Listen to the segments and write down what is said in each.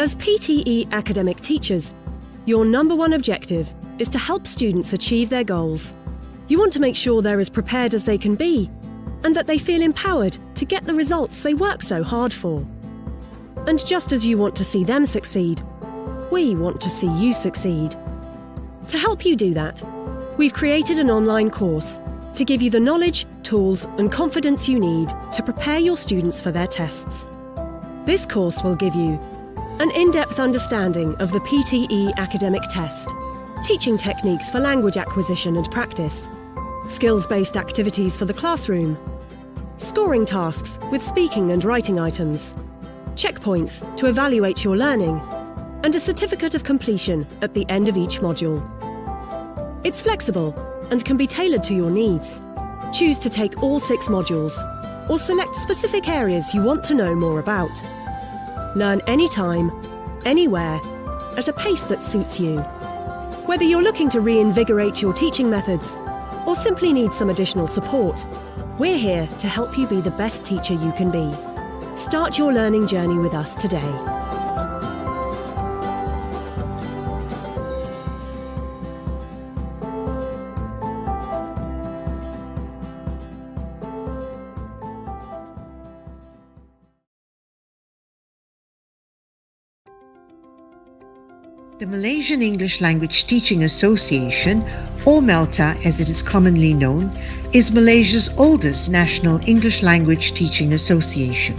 As PTE academic teachers, your number one objective is to help students achieve their goals. You want to make sure they're as prepared as they can be and that they feel empowered to get the results they work so hard for. And just as you want to see them succeed, we want to see you succeed. To help you do that, we've created an online course to give you the knowledge, tools and confidence you need to prepare your students for their tests. This course will give you an in-depth understanding of the PTE academic test, teaching techniques for language acquisition and practice, skills-based activities for the classroom, scoring tasks with speaking and writing items, checkpoints to evaluate your learning, and a certificate of completion at the end of each module. It's flexible and can be tailored to your needs. Choose to take all 6 modules or select specific areas you want to know more about. Learn anytime, anywhere, at a pace that suits you. Whether you're looking to reinvigorate your teaching methods or simply need some additional support, we're here to help you be the best teacher you can be. Start your learning journey with us today. The Malaysian English Language Teaching Association, or MELTA as it is commonly known, is Malaysia's oldest national English language teaching association.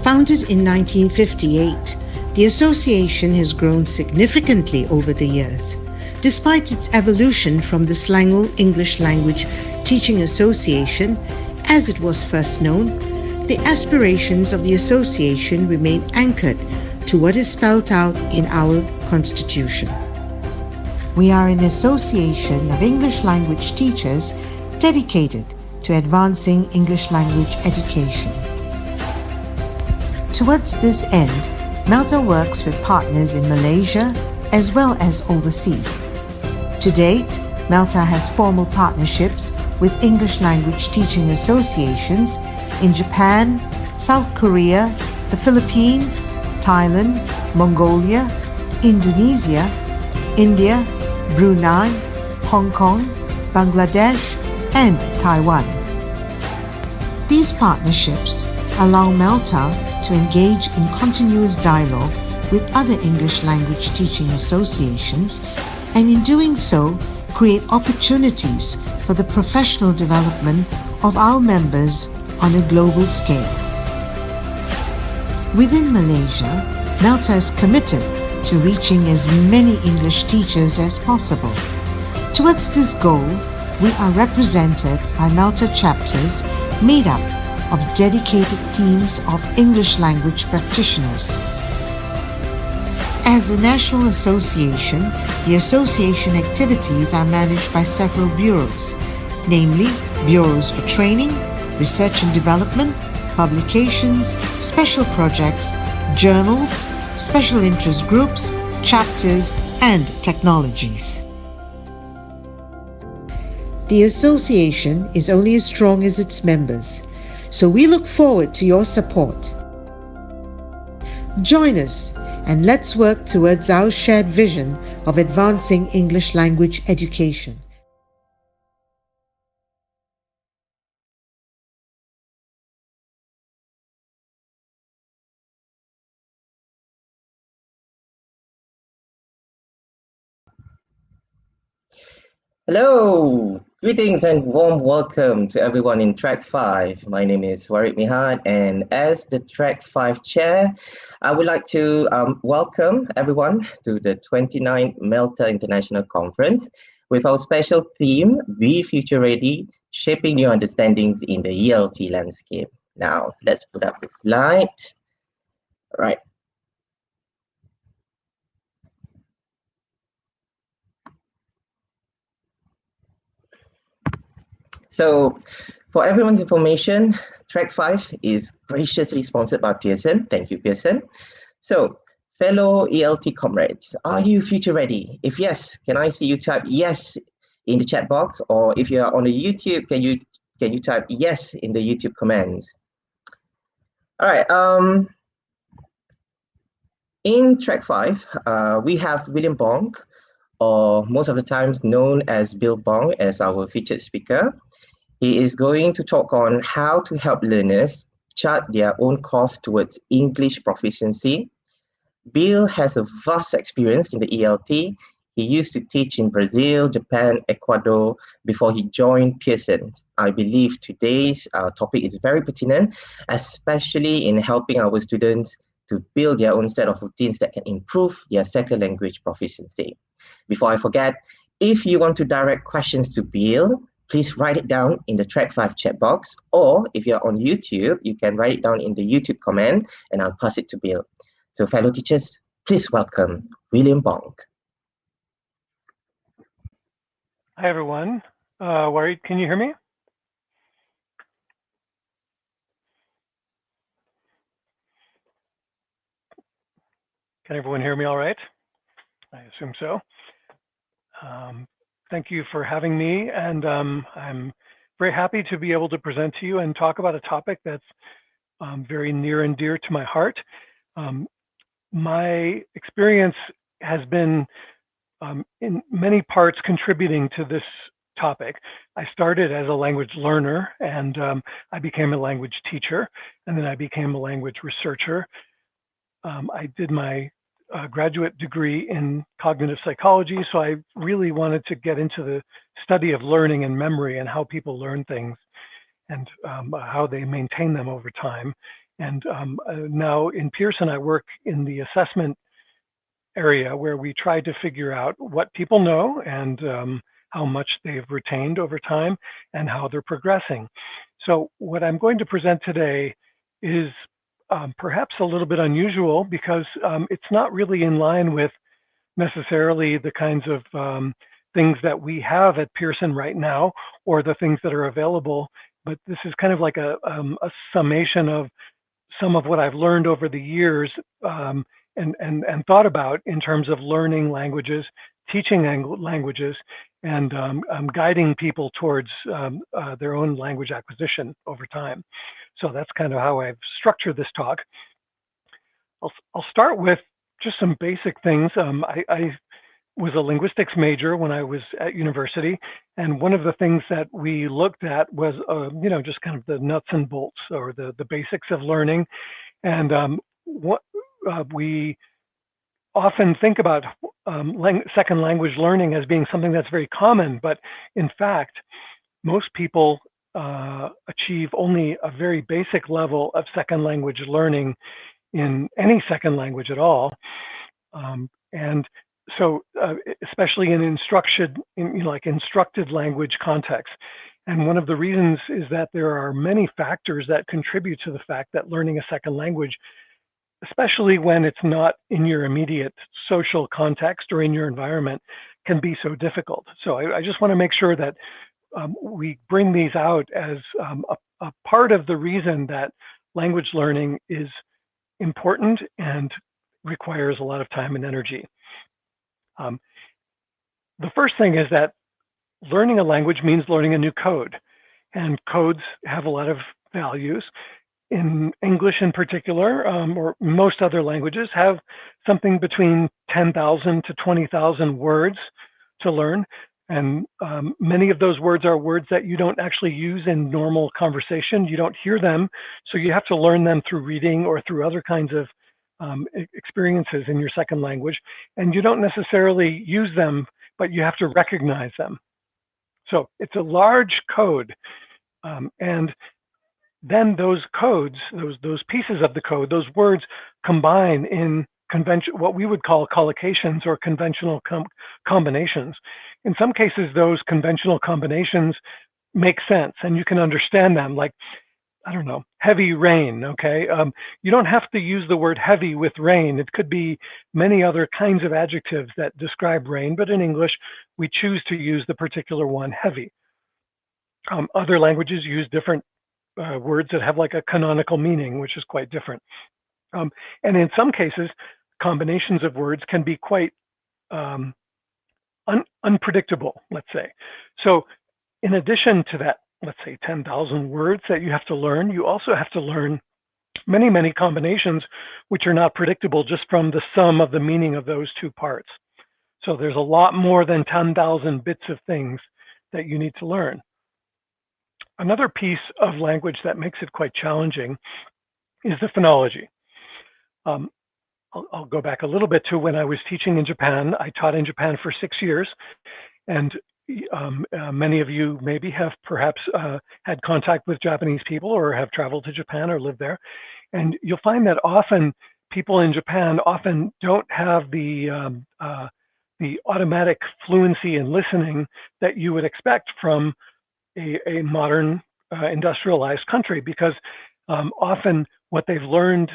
Founded in 1958, the association has grown significantly over the years. Despite its evolution from the Selangor English Language Teaching Association, as it was first known, the aspirations of the association remain anchored to what is spelled out in our Constitution. We are an association of English language teachers dedicated to advancing English language education. Towards this end, MELTA works with partners in Malaysia as well as overseas. To date, MELTA has formal partnerships with English language teaching associations in Japan, South Korea, the Philippines, Thailand, Mongolia, Indonesia, India, Brunei, Hong Kong, Bangladesh, and Taiwan. These partnerships allow MELTA to engage in continuous dialogue with other English language teaching associations and in doing so create opportunities for the professional development of our members on a global scale. Within Malaysia, MELTA is committed to reaching as many English teachers as possible. Towards this goal, we are represented by MELTA chapters made up of dedicated teams of English language practitioners. As a national association, the association activities are managed by several bureaus, namely bureaus for training, research and development, publications, special projects, journals, special interest groups, chapters, and technologies. The association is only as strong as its members, so we look forward to your support. Join us and let's work towards our shared vision of advancing English language education. Hello, greetings and warm welcome to everyone in Track 5. My name is Warid Mihad, and as the Track 5 chair, I would like to welcome everyone to the 29th MELTA International Conference with our special theme, Be Future Ready, Shaping New Understandings in the ELT Landscape. Now, let's put up the slide. All right. So, for everyone's information, Track 5 is graciously sponsored by Pearson. Thank you, Pearson. So, fellow ELT comrades, are you future ready? If yes, can I see you type yes in the chat box? Or if you are on the YouTube, can you type yes in the YouTube comments? All right. In track 5, we have William Bong, or most of the times known as Bill Bong, as our featured speaker. He is going to talk on how to help learners chart their own course towards English proficiency. Bill has a vast experience in the ELT. He used to teach in Brazil, Japan, Ecuador before he joined Pearson. I believe today's topic is very pertinent, especially in helping our students to build their own set of routines that can improve their second language proficiency. Before I forget, if you want to direct questions to Bill, please write it down in the Track 5 chat box, or if you're on YouTube, you can write it down in the YouTube comment and I'll pass it to Bill. So fellow teachers, please welcome William Bong. Hi, everyone. Warid, can you hear me? Can everyone hear me all right? I assume so. Thank you for having me, and I'm very happy to be able to present to you and talk about a topic that's very near and dear to my heart. My experience has been in many parts contributing to this topic. I started as a language learner, and I became a language teacher, and then I became a language researcher. I did my graduate degree in cognitive psychology, so I really wanted to get into the study of learning and memory and how people learn things and how they maintain them over time. And now in Pearson, I work in the assessment area where we try to figure out what people know and how much they've retained over time and how they're progressing. So what I'm going to present today is perhaps a little bit unusual because it's not really in line with necessarily the kinds of things that we have at Pearson right now or the things that are available, but this is kind of like a summation of some of what I've learned over the years and thought about in terms of learning languages, teaching languages, and guiding people towards their own language acquisition over time. So that's kind of how I've structured this talk. I'll start with just some basic things. I was a linguistics major when I was at university, and one of the things that we looked at was, just kind of the nuts and bolts or the basics of learning. And what we often think about second language learning as being something that's very common, but in fact, most people achieve only a very basic level of second language learning in any second language at all. And so especially in instructed language context. And one of the reasons is that there are many factors that contribute to the fact that learning a second language, especially when it's not in your immediate social context or in your environment, can be so difficult. So I just want to make sure that we bring these out as a part of the reason that language learning is important and requires a lot of time and energy. The first thing is that learning a language means learning a new code, and codes have a lot of values. In English in particular, or most other languages, have something between 10,000 to 20,000 words to learn. And many of those words are words that you don't actually use in normal conversation. You don't hear them, so you have to learn them through reading or through other kinds of experiences in your second language. And you don't necessarily use them, but you have to recognize them. So it's a large code. And then those codes, those pieces of the code, those words combine in what we would call collocations or conventional combinations. In some cases, those conventional combinations make sense and you can understand them, like, I don't know, heavy rain, okay? You don't have to use the word heavy with rain. It could be many other kinds of adjectives that describe rain, but in English, we choose to use the particular one, heavy. Other languages use different words that have like a canonical meaning, which is quite different. And in some cases, combinations of words can be quite unpredictable, let's say. So in addition to that, let's say 10,000 words that you have to learn, you also have to learn many, many combinations which are not predictable just from the sum of the meaning of those two parts. So there's a lot more than 10,000 bits of things that you need to learn. Another piece of language that makes it quite challenging is the phonology. I'll go back a little bit to when I was teaching in Japan. I taught in Japan for 6 years, and many of you maybe have perhaps had contact with Japanese people or have traveled to Japan or lived there. And you'll find that often people in Japan often don't have the automatic fluency in listening that you would expect from a modern industrialized country, because often what they've learned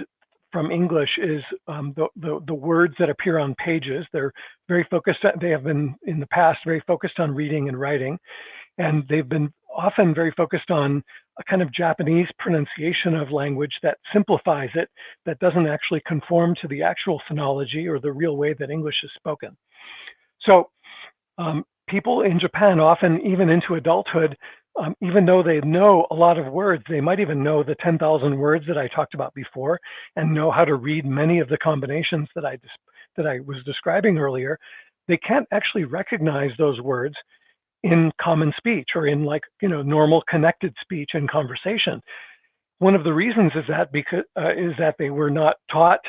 from English is the words that appear on pages. They're very focused, they have been in the past very focused on reading and writing, and they've been often very focused on a kind of Japanese pronunciation of language that simplifies it, that doesn't actually conform to the actual phonology or the real way that English is spoken. So people in Japan often, even into adulthood, even though they know a lot of words, they might even know the 10,000 words that I talked about before and know how to read many of the combinations that I was describing earlier. They can't actually recognize those words in common speech or in, like, normal connected speech and conversation. One of the reasons is that they were not taught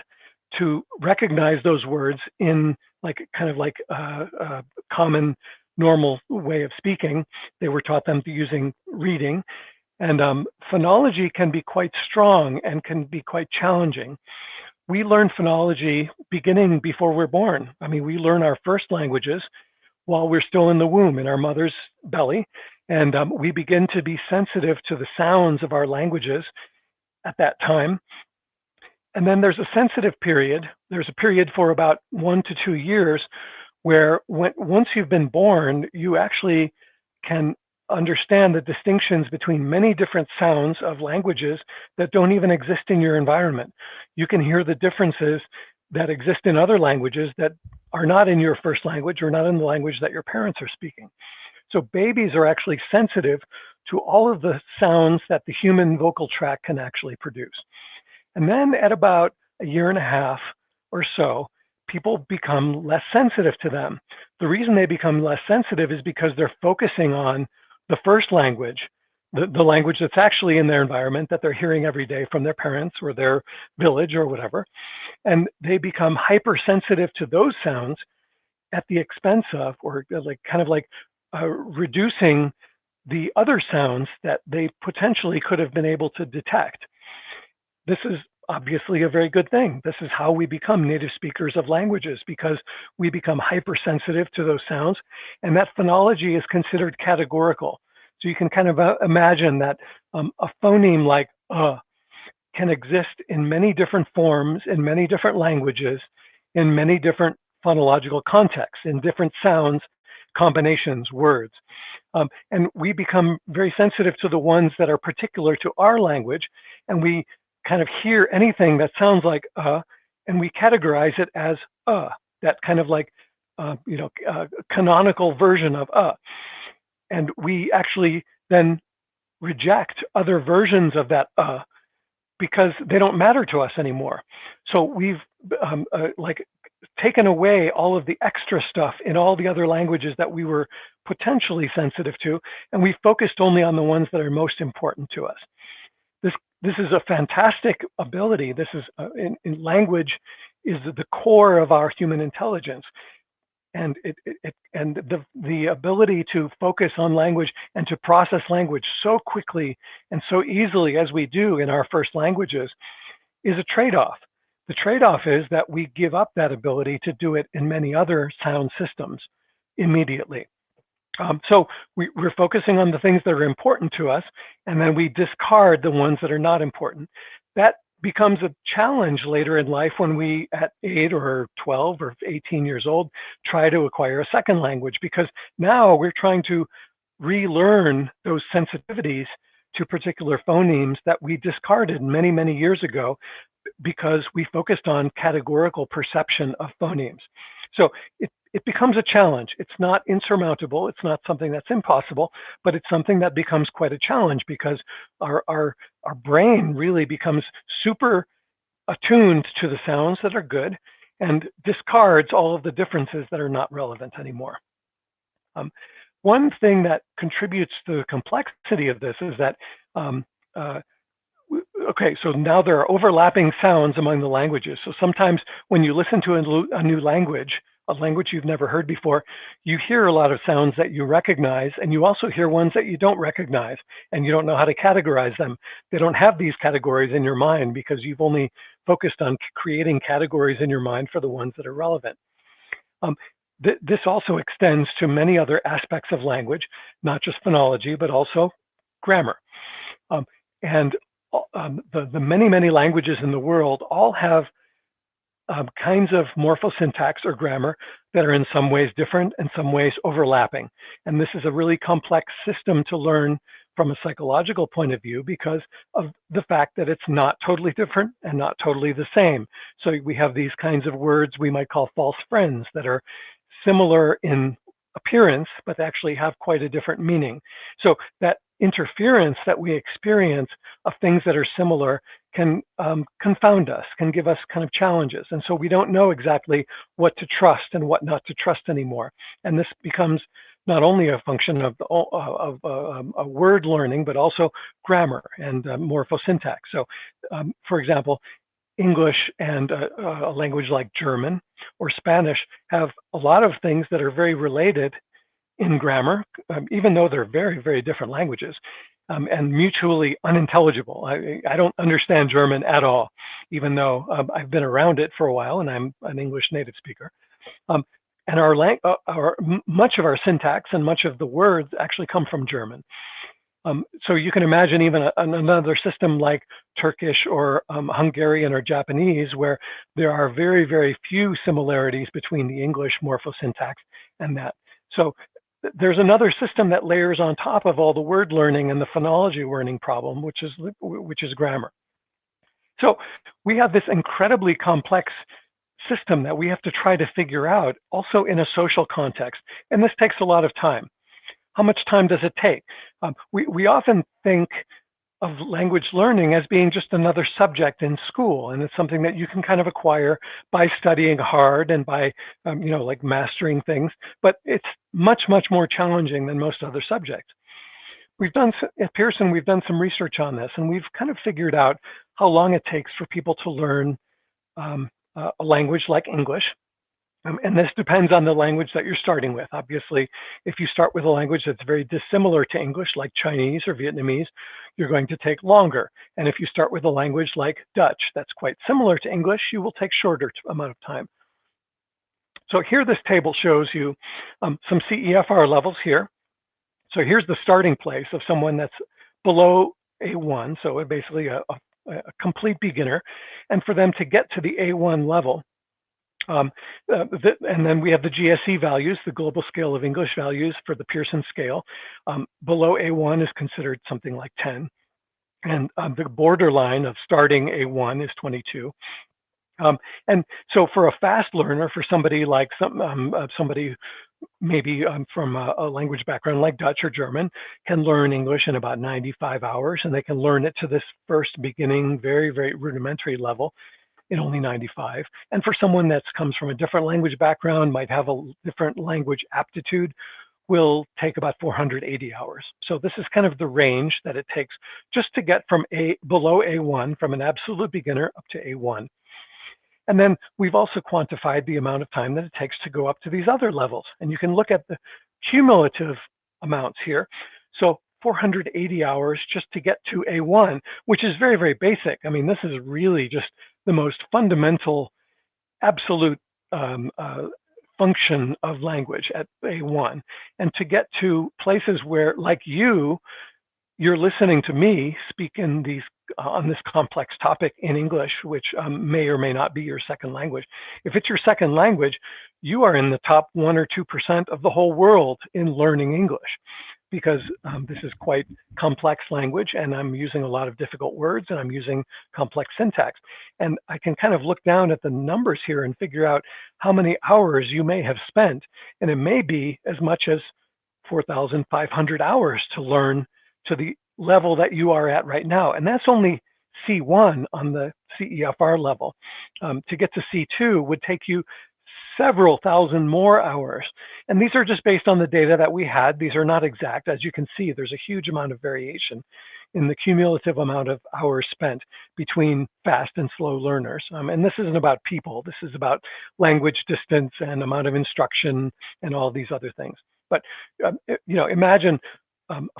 to recognize those words in a common normal way of speaking. They were taught them using reading, and phonology can be quite strong and can be quite challenging. We learn phonology beginning before we're born. I mean, we learn our first languages while we're still in the womb, in our mother's belly, and we begin to be sensitive to the sounds of our languages at that time. And then there's a sensitive period. There's a period for about 1 to 2 years where once you've been born, you actually can understand the distinctions between many different sounds of languages that don't even exist in your environment. You can hear the differences that exist in other languages that are not in your first language or not in the language that your parents are speaking. So babies are actually sensitive to all of the sounds that the human vocal tract can actually produce. And then at about 1.5 years or so, people become less sensitive to them. The reason they become less sensitive is because they're focusing on the first language, the language that's actually in their environment that they're hearing every day from their parents or their village or whatever. And they become hypersensitive to those sounds at the expense of, or reducing the other sounds that they potentially could have been able to detect. This is obviously a very good thing. This is how we become native speakers of languages, because we become hypersensitive to those sounds, and that phonology is considered categorical. So you can kind of imagine that a phoneme like can exist in many different forms, in many different languages, in many different phonological contexts, in different sounds, combinations, words. And we become very sensitive to the ones that are particular to our language, and we kind of hear anything that sounds like and we categorize it as that kind of canonical version of and we actually then reject other versions of that because they don't matter to us anymore. So we've taken away all of the extra stuff in all the other languages that we were potentially sensitive to, and we focused only on the ones that are most important to us. This is a fantastic ability. This is in language is the core of our human intelligence, and the ability to focus on language and to process language so quickly and so easily as we do in our first languages is a trade-off. The trade-off is that we give up that ability to do it in many other sound systems immediately. So we're focusing on the things that are important to us, and then we discard the ones that are not important. That becomes a challenge later in life when we, at 8 or 12 or 18 years old, try to acquire a second language, because now we're trying to relearn those sensitivities to particular phonemes that we discarded many, many years ago because we focused on categorical perception of phonemes. So it becomes a challenge. It's not insurmountable. It's not something that's impossible, but it's something that becomes quite a challenge because our brain really becomes super attuned to the sounds that are good and discards all of the differences that are not relevant anymore. One thing that contributes to the complexity of this is that, okay, so now there are overlapping sounds among the languages. So sometimes when you listen to a new language, a language you've never heard before, you hear a lot of sounds that you recognize, and you also hear ones that you don't recognize, and you don't know how to categorize them. They don't have these categories in your mind because you've only focused on creating categories in your mind for the ones that are relevant. This also extends to many other aspects of language, not just phonology, but also grammar. And the many languages in the world all have kinds of morphosyntax or grammar that are in some ways different and some ways overlapping. And this is a really complex system to learn from a psychological point of view because of the fact that it's not totally different and not totally the same. So we have these kinds of words we might call false friends that are similar in appearance, but actually have quite a different meaning. So that interference that we experience of things that are similar can confound us, can give us kind of challenges. And so we don't know exactly what to trust and what not to trust anymore. And this becomes not only a function of word learning, but also grammar and morphosyntax. So for example, English and a language like German or Spanish have a lot of things that are very related in grammar, even though they're very different languages and mutually unintelligible. I don't understand German at all, even though I've been around it for a while and I'm an English native speaker. And much of our syntax and much of the words actually come from German. So you can imagine even another system like Turkish or Hungarian or Japanese, where there are very few similarities between the English morphosyntax and that. So there's another system that layers on top of all the word learning and the phonology learning problem, which is grammar. So we have this incredibly complex system that we have to try to figure out also in a social context. And this takes a lot of time. How much time does it take? We often think of language learning as being just another subject in school, and it's something that you can kind of acquire by studying hard and by, like mastering things, but it's much more challenging than most other subjects. At Pearson, we've done some research on this, and we've kind of figured out how long it takes for people to learn a language like English. And this depends on the language that you're starting with. Obviously, if you start with a language that's very dissimilar to English, like Chinese or Vietnamese, you're going to take longer. And if you start with a language like Dutch that's quite similar to English, you will take shorter amount of time. So here, this table shows you some CEFR levels here. So here's the starting place of someone that's below A1, so basically a complete beginner. And for them to get to the A1 level, and then we have the GSE values, the global scale of English values for the Pearson scale. Below A1 is considered something like 10. And the borderline of starting A1 is 22. And so for a fast learner, for somebody like somebody maybe from a language background like Dutch or German, can learn English in about 95 hours, and they can learn it to this first beginning, very rudimentary level in only 95. And for someone that comes from a different language background, might have a different language aptitude, will take about 480 hours. So this is kind of the range that it takes just to get from below A1, from an absolute beginner up to A1. And then we've also quantified the amount of time that it takes to go up to these other levels. And you can look at the cumulative amounts here. So 480 hours just to get to A1, which is very basic. I mean, this is really just the most fundamental, absolute function of language at A1. And to get to places where, like you're listening to me speak in these on this complex topic in English, which may or may not be your second language. If it's your second language, you are in the top 1 or 2% of the whole world in learning English. because this is quite complex language, and I'm using a lot of difficult words, and I'm using complex syntax. And I can kind of look down at the numbers here and figure out how many hours you may have spent. And it may be as much as 4,500 hours to learn to the level that you are at right now. And that's only C1 on the CEFR level. To get to C2 would take you several thousand more hours. And these are just based on the data that we had. These are not exact. As you can see, there's a huge amount of variation in the cumulative amount of hours spent between fast and slow learners. And this isn't about people. This is about language distance and amount of instruction and all these other things. But imagine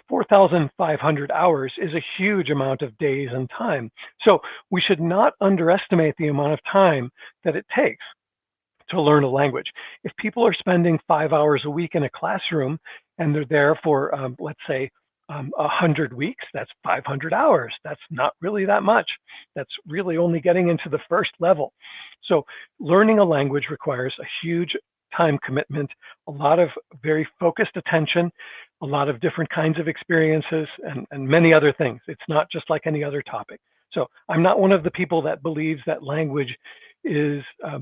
4,500 hours is a huge amount of days and time. So we should not underestimate the amount of time that it takes to learn a language. If people are spending 5 hours a week in a classroom and they're there for, let's say, 100 weeks, that's 500 hours. That's not really that much. That's really only getting into the first level. So learning a language requires a huge time commitment, a lot of very focused attention, a lot of different kinds of experiences, and many other things. It's not just like any other topic. So I'm not one of the people that believes that language is a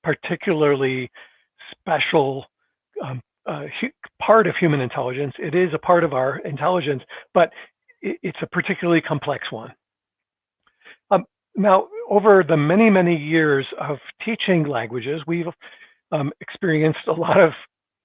particularly special part of human intelligence. It is a part of our intelligence, but it's a particularly complex one. Now, over the many, many years of teaching languages, we've experienced a lot of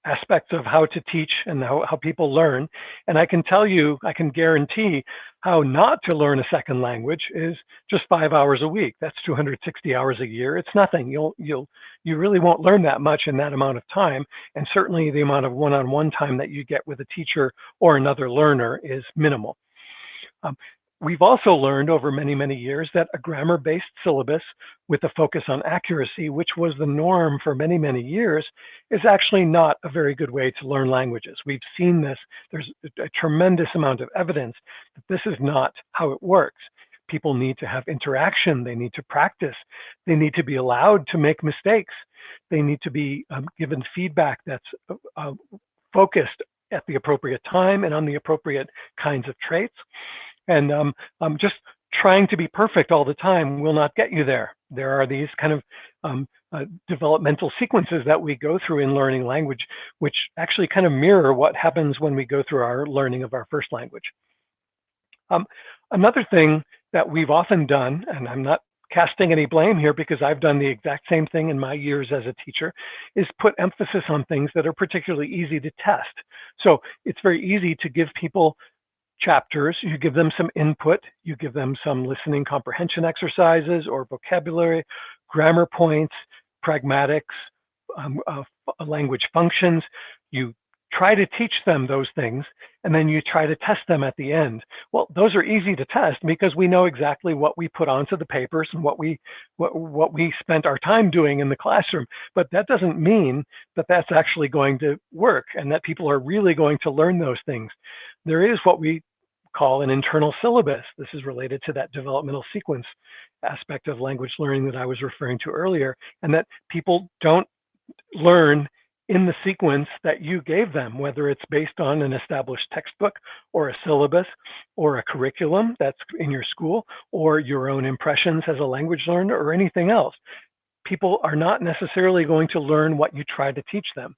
aspects of how to teach and how people learn. And I can tell you, I can guarantee how not to learn a second language is just 5 hours a week. That's 260 hours a year. It's nothing. You really won't learn that much in that amount of time. And certainly the amount of one-on-one time that you get with a teacher or another learner is minimal. We've also learned over many, many years that a grammar-based syllabus with a focus on accuracy, which was the norm for many, many years, is actually not a very good way to learn languages. We've seen this. There's a tremendous amount of evidence that this is not how it works. People need to have interaction. They need to practice. They need to be allowed to make mistakes. They need to be given feedback that's focused at the appropriate time and on the appropriate kinds of traits. And just trying to be perfect all the time will not get you there. There are these kind of developmental sequences that we go through in learning language, which actually kind of mirror what happens when we go through our learning of our first language. Another thing that we've often done, and I'm not casting any blame here because I've done the exact same thing in my years as a teacher, is put emphasis on things that are particularly easy to test. So it's very easy to give people chapters, you give them some input, you give them some listening comprehension exercises or vocabulary, grammar points, pragmatics, language functions. You try to teach them those things, and then you try to test them at the end. Well, those are easy to test because we know exactly what we put onto the papers and what we spent our time doing in the classroom. But that doesn't mean that that's actually going to work and that people are really going to learn those things. There is what we call an internal syllabus. This is related to that developmental sequence aspect of language learning that I was referring to earlier, and that people don't learn in the sequence that you gave them, whether it's based on an established textbook or a syllabus or a curriculum that's in your school or your own impressions as a language learner or anything else. People are not necessarily going to learn what you try to teach them.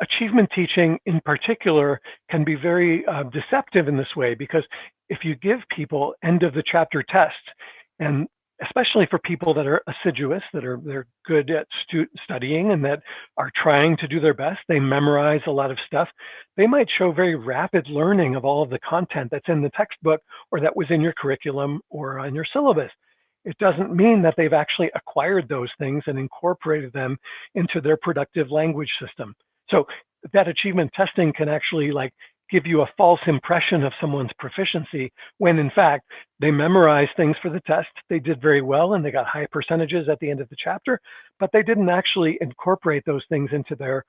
Achievement teaching in particular can be very deceptive in this way, because if you give people end of the chapter tests, and especially for people that are assiduous, they're good at studying and that are trying to do their best, they memorize a lot of stuff, they might show very rapid learning of all of the content that's in the textbook or that was in your curriculum or on your syllabus. It doesn't mean that they've actually acquired those things and incorporated them into their productive language system. So that achievement testing can actually give you a false impression of someone's proficiency when in fact they memorized things for the test, they did very well and they got high percentages at the end of the chapter, but they didn't actually incorporate those things into their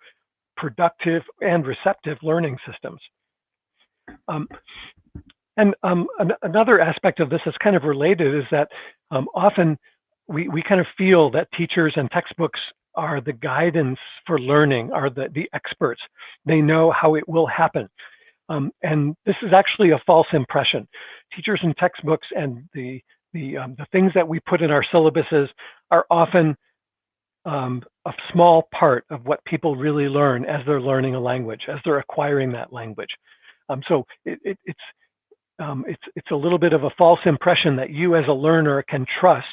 productive and receptive learning systems. Another aspect of this is kind of related is that often we kind of feel that teachers and textbooks are the guidance for learning, are the experts. They know how it will happen. And this is actually a false impression. Teachers and textbooks and the things that we put in our syllabuses are often a small part of what people really learn as they're learning a language, as they're acquiring that language. So it's a little bit of a false impression that you as a learner can trust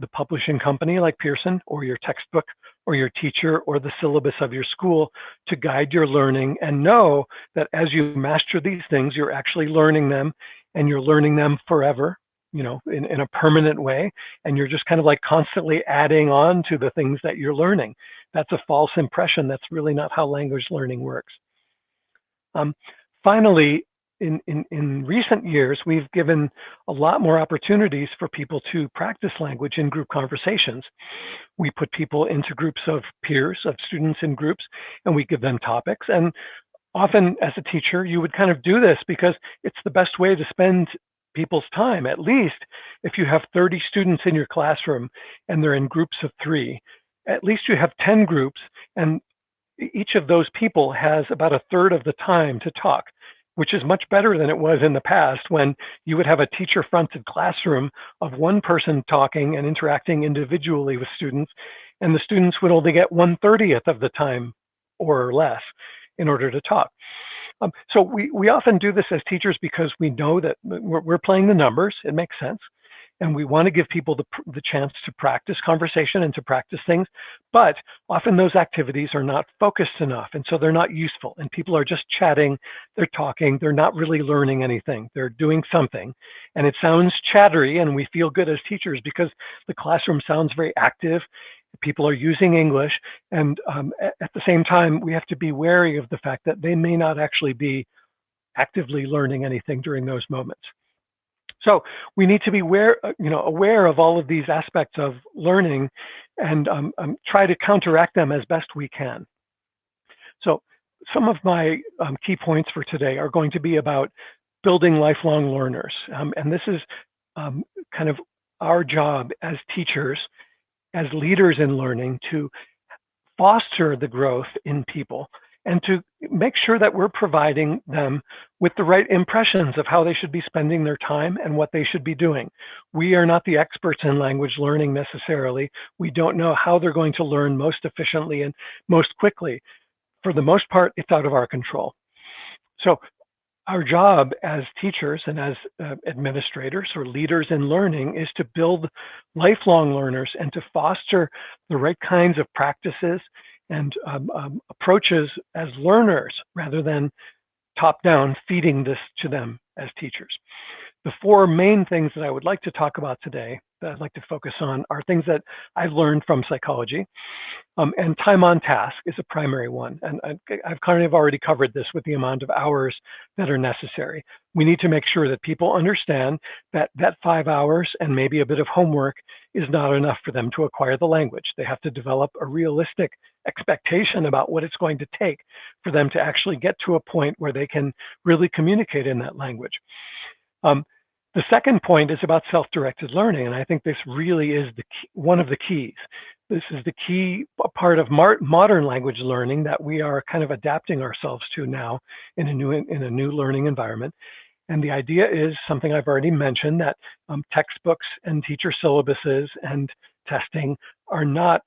the publishing company like Pearson, or your textbook, or your teacher, or the syllabus of your school to guide your learning, and know that as you master these things, you're actually learning them, and you're learning them forever, you know, in a permanent way, and you're just kind of like constantly adding on to the things that you're learning. That's a false impression. That's really not how language learning works. Finally, in recent years, we've given a lot more opportunities for people to practice language in group conversations. We put people into groups of peers, of students in groups, and we give them topics. And often as a teacher, you would kind of do this because it's the best way to spend people's time. At least if you have 30 students in your classroom and they're in groups of 3, at least you have 10 groups, and each of those people has about a third of the time to talk, which is much better than it was in the past when you would have a teacher-fronted classroom of one person talking and interacting individually with students, and the students would only get 1/30th of the time or less in order to talk. So we often do this as teachers because we know that we're playing the numbers. It makes sense. And we want to give people the chance to practice conversation and to practice things, but often those activities are not focused enough, and so they're not useful, and people are just chatting, they're talking, they're not really learning anything, they're doing something, and it sounds chattery, and we feel good as teachers because the classroom sounds very active, people are using English, and at the same time, we have to be wary of the fact that they may not actually be actively learning anything during those moments. So we need to be aware of all of these aspects of learning and try to counteract them as best we can. So some of my key points for today are going to be about building lifelong learners. And this is kind of our job as teachers, as leaders in learning, to foster the growth in people and to make sure that we're providing them with the right impressions of how they should be spending their time and what they should be doing. We are not the experts in language learning necessarily. We don't know how they're going to learn most efficiently and most quickly. For the most part, it's out of our control. So our job as teachers and as administrators or leaders in learning is to build lifelong learners and to foster the right kinds of practices and approaches as learners rather than top-down feeding this to them as teachers. The 4 main things that I would like to talk about today, that I'd like to focus on, are things that I've learned from psychology. And time on task is a primary one. And I've kind of already covered this with the amount of hours that are necessary. We need to make sure that people understand that that 5 hours and maybe a bit of homework is not enough for them to acquire the language. They have to develop a realistic expectation about what it's going to take for them to actually get to a point where they can really communicate in that language. The second point is about self-directed learning, and I think this really is one of the keys. This is the key part of modern language learning that we are kind of adapting ourselves to now in a new learning environment. And the idea is something I've already mentioned, that textbooks and teacher syllabuses and testing are not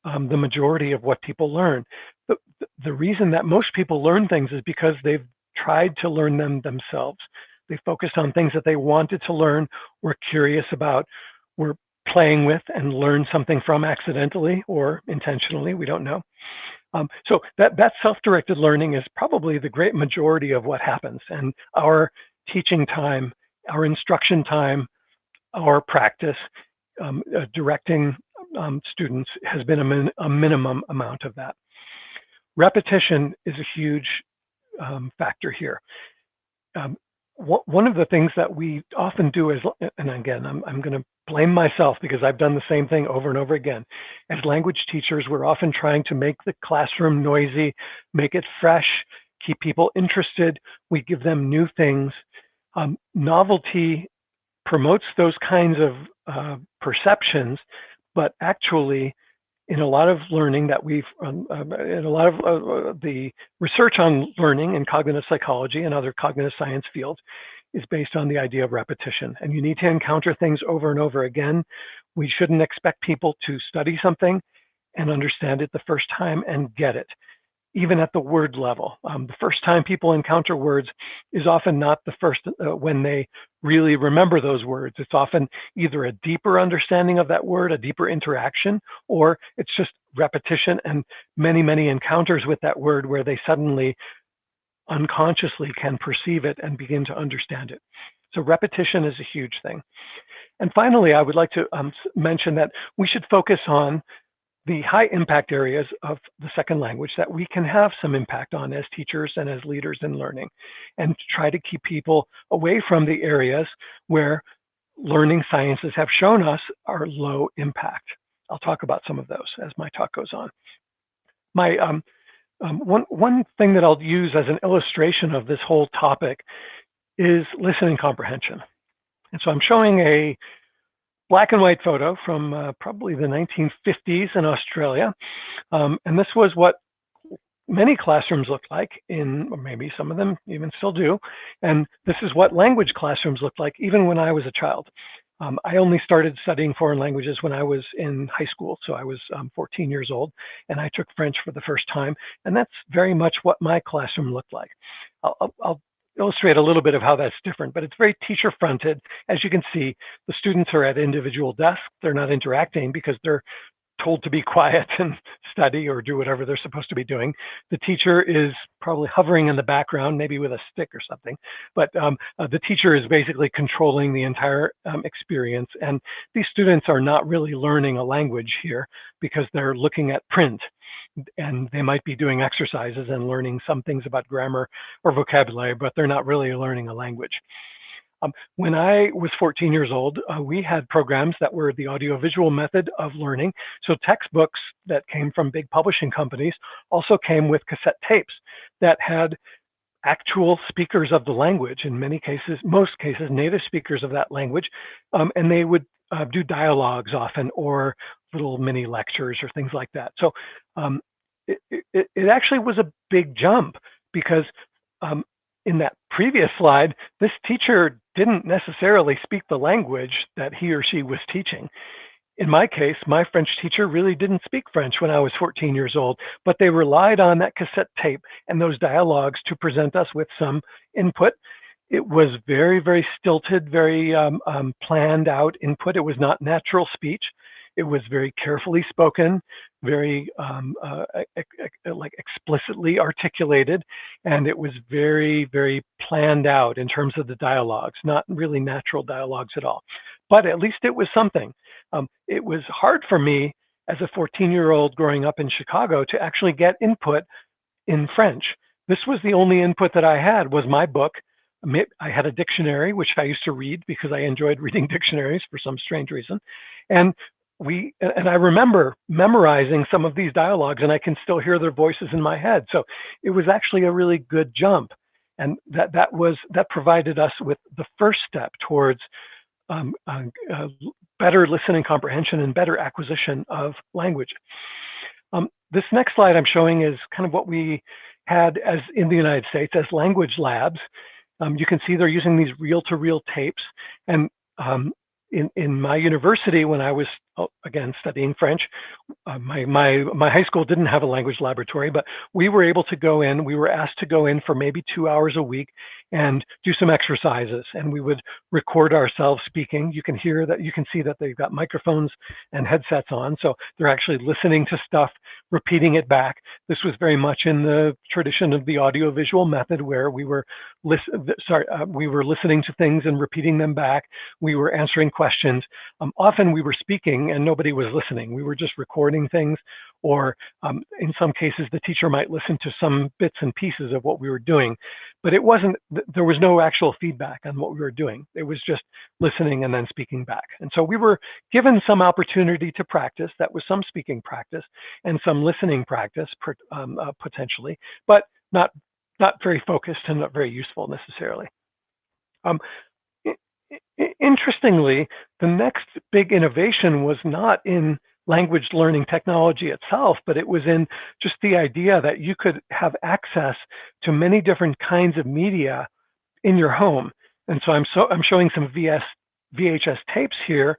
the majority of what people learn. The reason that most people learn things is because they've tried to learn them themselves. They focused on things that they wanted to learn, were curious about, were playing with and learned something from accidentally or intentionally, we don't know. So that self-directed learning is probably the great majority of what happens. And our teaching time, our instruction time, our practice, directing students has been a minimum amount of that. Repetition is a huge factor here. One of the things that we often do is, and again, I'm going to blame myself because I've done the same thing over and over again. As language teachers, we're often trying to make the classroom noisy, make it fresh, keep people interested. We give them new things. Novelty promotes those kinds of perceptions, but actually in a lot of learning that we've, in a lot of the research on learning in cognitive psychology and other cognitive science fields is based on the idea of repetition. And you need to encounter things over and over again. We shouldn't expect people to study something and understand it the first time and get it, even at the word level. The first time people encounter words is often not the first when they really remember those words. It's often either a deeper understanding of that word, a deeper interaction, or it's just repetition and many, many encounters with that word where they suddenly unconsciously can perceive it and begin to understand it. So repetition is a huge thing. And finally, I would like to mention that we should focus on the high impact areas of the second language that we can have some impact on as teachers and as leaders in learning, and try to keep people away from the areas where learning sciences have shown us are low impact. I'll talk about some of those as my talk goes on. My one thing that I'll use as an illustration of this whole topic is listening comprehension. And so I'm showing a black and white photo from probably the 1950s in Australia. And this was what many classrooms looked like or maybe some of them even still do. And this is what language classrooms looked like even when I was a child. I only started studying foreign languages when I was in high school. So I was 14 years old and I took French for the first time. And that's very much what my classroom looked like. I'll illustrate a little bit of how that's different, but it's very teacher fronted. As you can see, the students are at individual desks. They're not interacting because they're told to be quiet and study or do whatever they're supposed to be doing. The teacher is probably hovering in the background, maybe with a stick or something, but the teacher is basically controlling the entire experience. And these students are not really learning a language here because they're looking at print, and they might be doing exercises and learning some things about grammar or vocabulary, but they're not really learning a language. When I was 14 years old, we had programs that were the audiovisual method of learning. So textbooks that came from big publishing companies also came with cassette tapes that had actual speakers of the language, in many cases, most cases, native speakers of that language, and they would do dialogues often or little mini lectures or things like that. So it actually was a big jump because in that previous slide, this teacher didn't necessarily speak the language that he or she was teaching. In my case, my French teacher really didn't speak French when I was 14 years old, but they relied on that cassette tape and those dialogues to present us with some input. It was very, very stilted, very planned out input. It was not natural speech. It was very carefully spoken, very like explicitly articulated, and it was very, very planned out in terms of the dialogues, not really natural dialogues at all. But at least it was something. It was hard for me as a 14-year-old growing up in Chicago to actually get input in French. This was the only input that I had was my book. I had a dictionary, which I used to read because I enjoyed reading dictionaries for some strange reason. And I remember memorizing some of these dialogues, and I can still hear their voices in my head. So it was actually a really good jump. And that provided us with the first step towards better listening comprehension and better acquisition of language. This next slide I'm showing is kind of what we had as in the United States as language labs. You can see they're using these reel-to-reel tapes. And in my university, when I was, again, studying French, my high school didn't have a language laboratory, but we were able to go in, we were asked to go in for maybe 2 hours a week and do some exercises, and we would record ourselves speaking. You can see that they've got microphones and headsets on, so they're actually listening to stuff, repeating it back. This was very much in the tradition of the audiovisual method where we were listening to things and repeating them back. We were answering questions. Often we were speaking and nobody was listening. We were just recording things, or in some cases, the teacher might listen to some bits and pieces of what we were doing, but there was no actual feedback on what we were doing. It was just listening and then speaking back. And so we were given some opportunity to practice. That was some speaking practice and some listening practice potentially, but not very focused and not very useful necessarily. Interestingly, the next big innovation was not in language learning technology itself, but it was in just the idea that you could have access to many different kinds of media in your home. And so I'm showing some VHS tapes here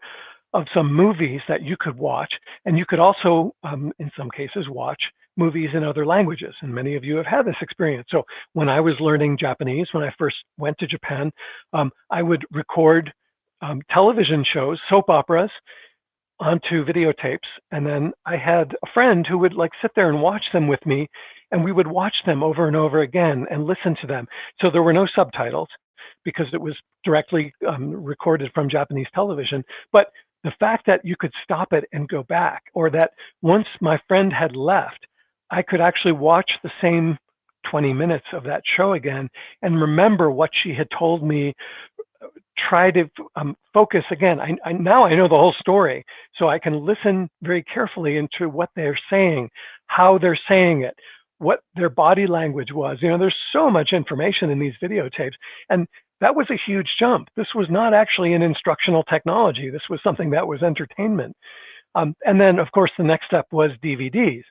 of some movies that you could watch, and you could also, in some cases, watch movies in other languages. And many of you have had this experience. So when I was learning Japanese, when I first went to Japan, I would record television shows, soap operas, onto videotapes, and then I had a friend who would like sit there and watch them with me, and we would watch them over and over again and listen to them. So there were no subtitles because it was directly recorded from Japanese television. But the fact that you could stop it and go back, or that once my friend had left, I could actually watch the same 20 minutes of that show again and remember what she had told me, try to focus again. Now I know the whole story, so I can listen very carefully into what they're saying, how they're saying it, what their body language was. You know, there's so much information in these videotapes, and that was a huge jump. This was not actually an instructional technology. This was something that was entertainment. And then, of course, the next step was DVDs.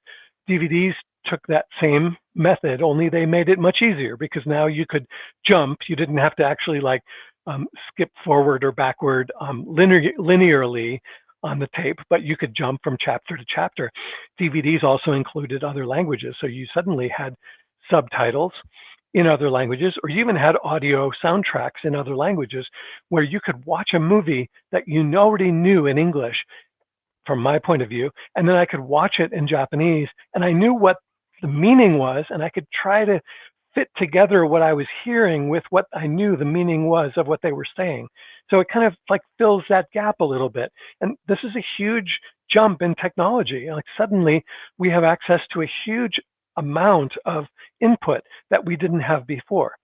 DVDs took that same method, only they made it much easier because now you could jump. You didn't have to actually like skip forward or backward linearly on the tape, but you could jump from chapter to chapter. DVDs also included other languages, so you suddenly had subtitles in other languages, or you even had audio soundtracks in other languages where you could watch a movie that you already knew in English from my point of view, and then I could watch it in Japanese, and I knew what the meaning was, and I could try to fit together what I was hearing with what I knew the meaning was of what they were saying. So it kind of like fills that gap a little bit. And this is a huge jump in technology. Like suddenly we have access to a huge amount of input that we didn't have before.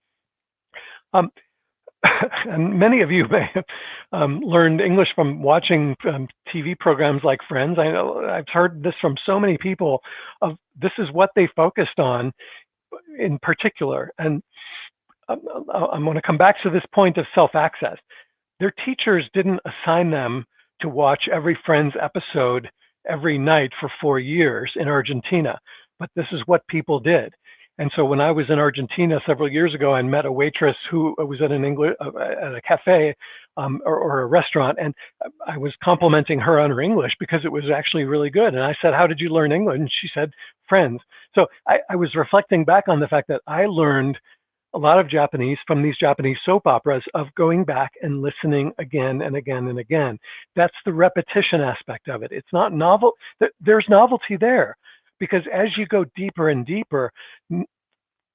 And many of you may have learned English from watching TV programs like Friends. I know I've heard this from so many people of this is what they focused on in particular. And I'm going to come back to this point of self-access. Their teachers didn't assign them to watch every Friends episode every night for 4 years in Argentina, but this is what people did. And so when I was in Argentina several years ago, I met a waitress who was at at a cafe or a restaurant, and I was complimenting her on her English because it was actually really good. And I said, "How did you learn English?" And she said, "Friends." So I was reflecting back on the fact that I learned a lot of Japanese from these Japanese soap operas of going back and listening again and again and again. That's the repetition aspect of it. It's not novel. There's novelty there. Because as you go deeper and deeper,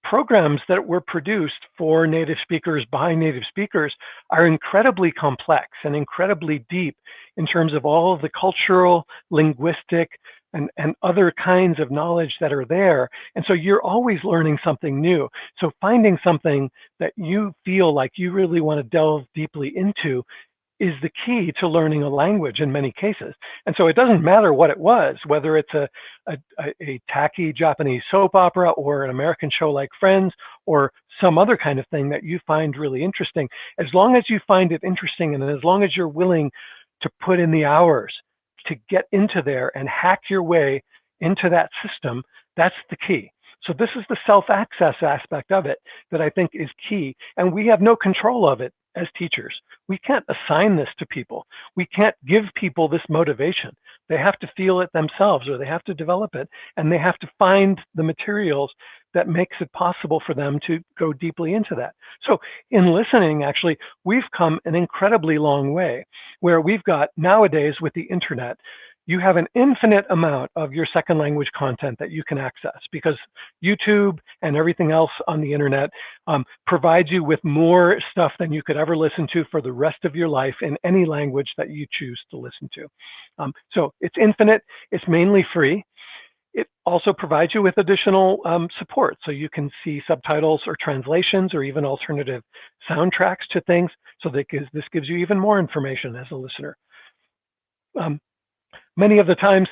programs that were produced for native speakers by native speakers are incredibly complex and incredibly deep in terms of all of the cultural, linguistic, and other kinds of knowledge that are there. And so you're always learning something new. So finding something that you feel like you really want to delve deeply into is the key to learning a language in many cases. And so it doesn't matter what it was, whether it's a tacky Japanese soap opera or an American show like Friends or some other kind of thing that you find really interesting. As long as you find it interesting and as long as you're willing to put in the hours to get into there and hack your way into that system, that's the key. So this is the self-access aspect of it that I think is key. And we have no control of it as teachers. We can't assign this to people. We can't give people this motivation. They have to feel it themselves, or they have to develop it, and they have to find the materials that makes it possible for them to go deeply into that. So in listening, actually, we've come an incredibly long way, where we've got nowadays with the internet, you have an infinite amount of your second language content that you can access because YouTube and everything else on the internet provides you with more stuff than you could ever listen to for the rest of your life in any language that you choose to listen to. So it's infinite, it's mainly free. It also provides you with additional support. So you can see subtitles or translations or even alternative soundtracks to things. So this gives you even more information as a listener. Many of the times,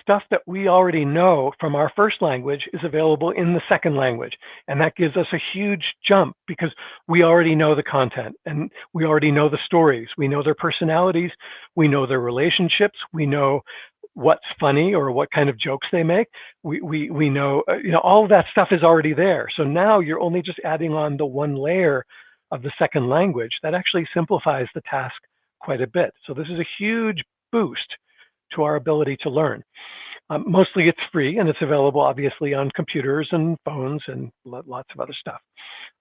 stuff that we already know from our first language is available in the second language. And that gives us a huge jump because we already know the content and we already know the stories. We know their personalities. We know their relationships. We know what's funny or what kind of jokes they make. We know, all of that stuff is already there. So now you're only just adding on the one layer of the second language. That actually simplifies the task quite a bit. So this is a huge boost to our ability to learn. Mostly it's free and it's available obviously on computers and phones and lots of other stuff.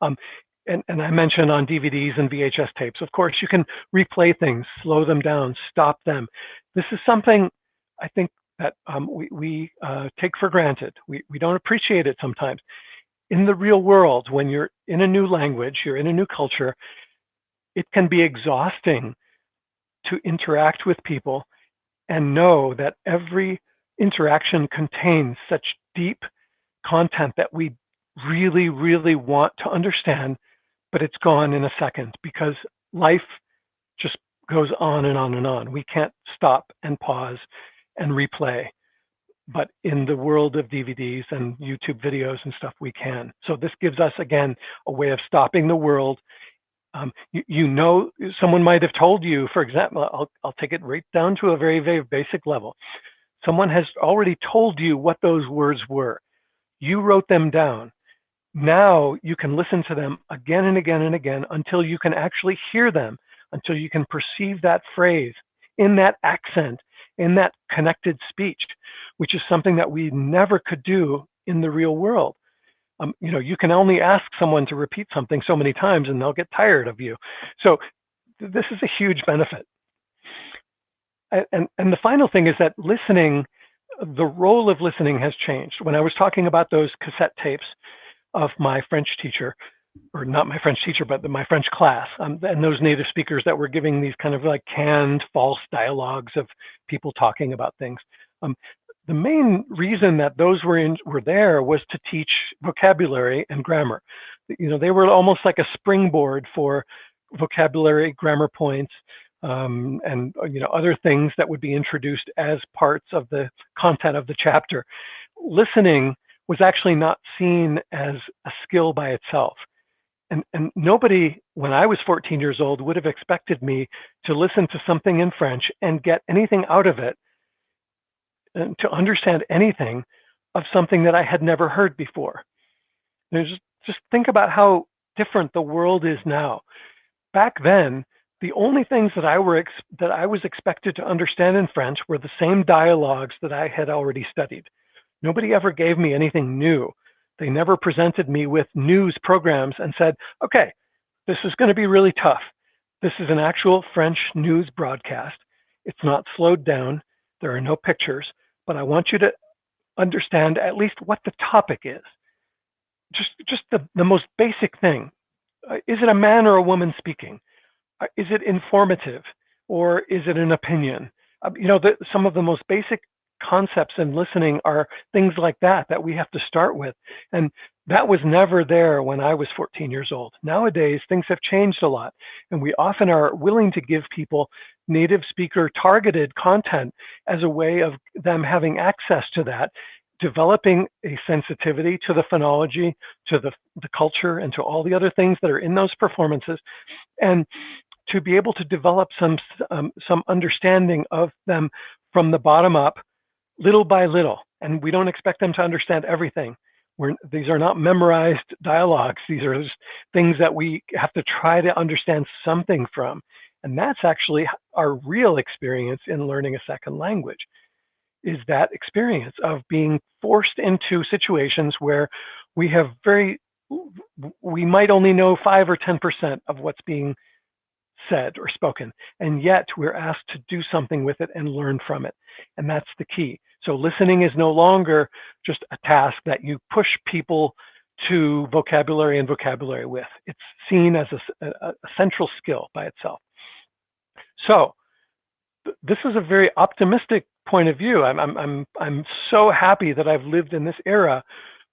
And I mentioned on DVDs and VHS tapes, of course, you can replay things, slow them down, stop them. This is something I think that we take for granted. We don't appreciate it sometimes. In the real world, when you're in a new language, you're in a new culture, it can be exhausting to interact with people and know that every interaction contains such deep content that we really, really want to understand, but it's gone in a second because life just goes on and on and on. We can't stop and pause and replay. But in the world of DVDs and YouTube videos and stuff, we can. So this gives us, again, a way of stopping the world. Someone might have told you, for example, I'll take it right down to a very, very basic level. Someone has already told you what those words were. You wrote them down. Now you can listen to them again and again and again until you can actually hear them, until you can perceive that phrase in that accent, in that connected speech, which is something that we never could do in the real world. You can only ask someone to repeat something so many times and they'll get tired of you. So this is a huge benefit. And the final thing is that listening, the role of listening has changed. When I was talking about those cassette tapes of my French teacher, or not my French teacher, but my French class, and those native speakers that were giving these kind of like canned false dialogues of people talking about things. The main reason that those were there was to teach vocabulary and grammar. They were almost like a springboard for vocabulary, grammar points, and other things that would be introduced as parts of the content of the chapter. Listening was actually not seen as a skill by itself. And nobody, when I was 14 years old, would have expected me to listen to something in French and get anything out of it, and to understand anything of something that I had never heard before. Just think about how different the world is now. Back then, the only things that I was expected to understand in French were the same dialogues that I had already studied. Nobody ever gave me anything new. They never presented me with news programs and said, okay, this is going to be really tough. This is an actual French news broadcast. It's not slowed down. There are no pictures, but I want you to understand at least what the topic is. Just the most basic thing. Is it a man or a woman speaking? Is it informative or is it an opinion? Some of the most basic concepts in listening are things like that we have to start with. And that was never there when I was 14 years old. Nowadays, things have changed a lot. And we often are willing to give people native speaker targeted content as a way of them having access to that, developing a sensitivity to the phonology, to the culture, and to all the other things that are in those performances, and to be able to develop some understanding of them from the bottom up, little by little. And we don't expect them to understand everything. These are not memorized dialogues. These are just things that we have to try to understand something from. And that's actually our real experience in learning a second language, is that experience of being forced into situations where we might only know 5 or 10% of what's being said or spoken, and yet we're asked to do something with it and learn from it. And that's the key. So listening is no longer just a task that you push people to vocabulary and vocabulary with. It's seen as a central skill by itself. So this is a very optimistic point of view. I'm so happy that I've lived in this era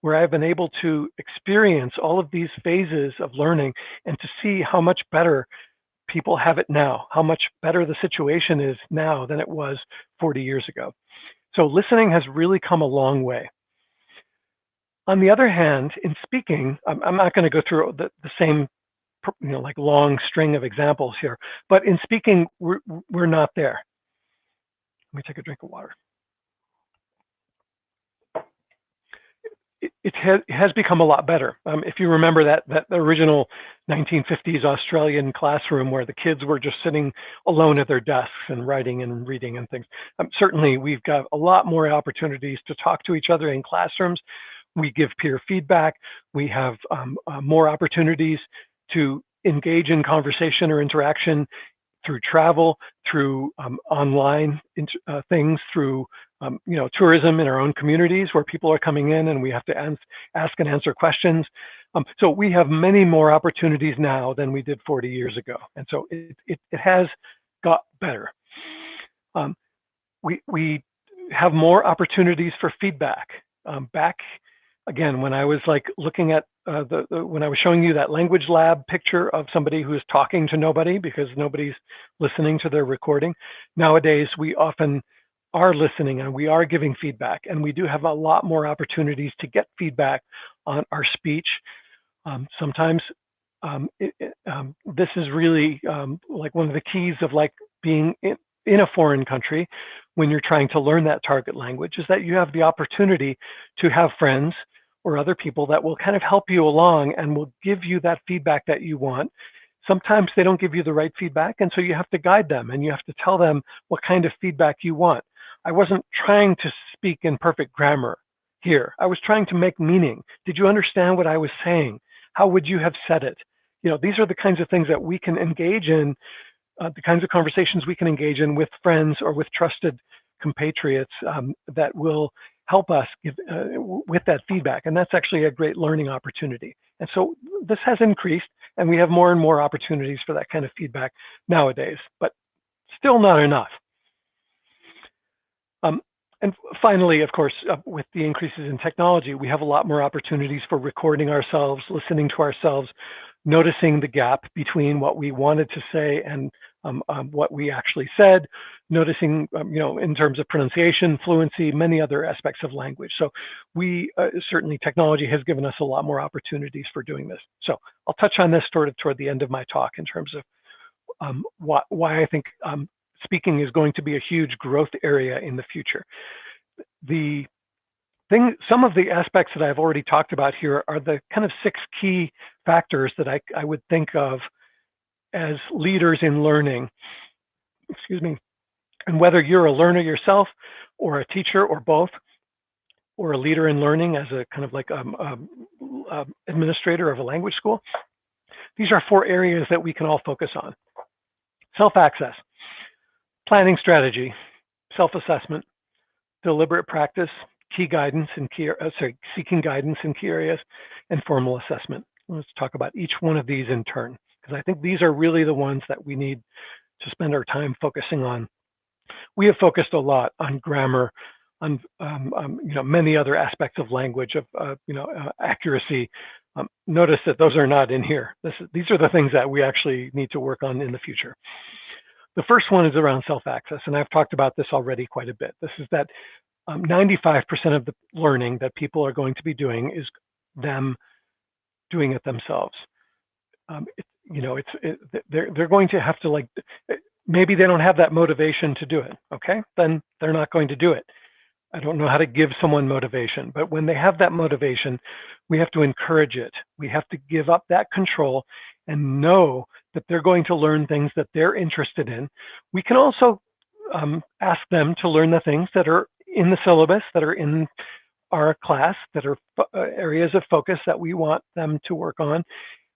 where I've been able to experience all of these phases of learning and to see how much better people have it now, how much better the situation is now than it was 40 years ago. So listening has really come a long way. On the other hand, in speaking, I'm not going to go through the same, like long string of examples here, but in speaking, we're not there. Let me take a drink of water. It has become a lot better. If you remember that original 1950s Australian classroom where the kids were just sitting alone at their desks and writing and reading and things, certainly we've got a lot more opportunities to talk to each other in classrooms. We give peer feedback. We have more opportunities to engage in conversation or interaction through travel, through online things, through tourism in our own communities where people are coming in and we have to ask and answer questions. So we have many more opportunities now than we did 40 years ago. And so it has got better. We have more opportunities for feedback. Back again, when I was like looking at when I was showing you that language lab picture of somebody who is talking to nobody because nobody's listening to their recording, nowadays we often are listening and we are giving feedback, and we do have a lot more opportunities to get feedback on our speech. Sometimes this is really like one of the keys of like being in a foreign country when you're trying to learn that target language, is that you have the opportunity to have friends or other people that will kind of help you along and will give you that feedback that you want. Sometimes they don't give you the right feedback, and so you have to guide them and you have to tell them what kind of feedback you want. I wasn't trying to speak in perfect grammar here. I was trying to make meaning. Did you understand what I was saying? How would you have said it? These are the kinds of things that we can engage in, the kinds of conversations we can engage in with friends or with trusted compatriots that will help us with that feedback. And that's actually a great learning opportunity. And so this has increased, and we have more and more opportunities for that kind of feedback nowadays, but still not enough. And finally, of course, with the increases in technology, we have a lot more opportunities for recording ourselves, listening to ourselves, noticing the gap between what we wanted to say and what we actually said, noticing, in terms of pronunciation, fluency, many other aspects of language. So we certainly, technology has given us a lot more opportunities for doing this. So I'll touch on this toward the end of my talk in terms of why I think speaking is going to be a huge growth area in the future. Some of the aspects that I've already talked about here are the kind of 6 key factors that I would think of as leaders in learning, and whether you're a learner yourself or a teacher or both, or a leader in learning as a kind of like administrator of a language school, these are 4 areas that we can all focus on. Self-access, planning strategy, self-assessment, deliberate practice, seeking guidance in key areas, and formal assessment. Let's talk about each one of these in turn, because I think these are really the ones that we need to spend our time focusing on. We have focused a lot on grammar, on many other aspects of language, of accuracy. Notice that those are not in here. These are the things that we actually need to work on in the future. The first one is around self-access, and I've talked about this already quite a bit. This is that 95% of the learning that people are going to be doing is them doing it themselves. They're going to have to, maybe they don't have that motivation to do it, okay? Then they're not going to do it. I don't know how to give someone motivation, but when they have that motivation, we have to encourage it. We have to give up that control and know that they're going to learn things that they're interested in. We can also ask them to learn the things that are in the syllabus, that are in our class, that are areas of focus that we want them to work on.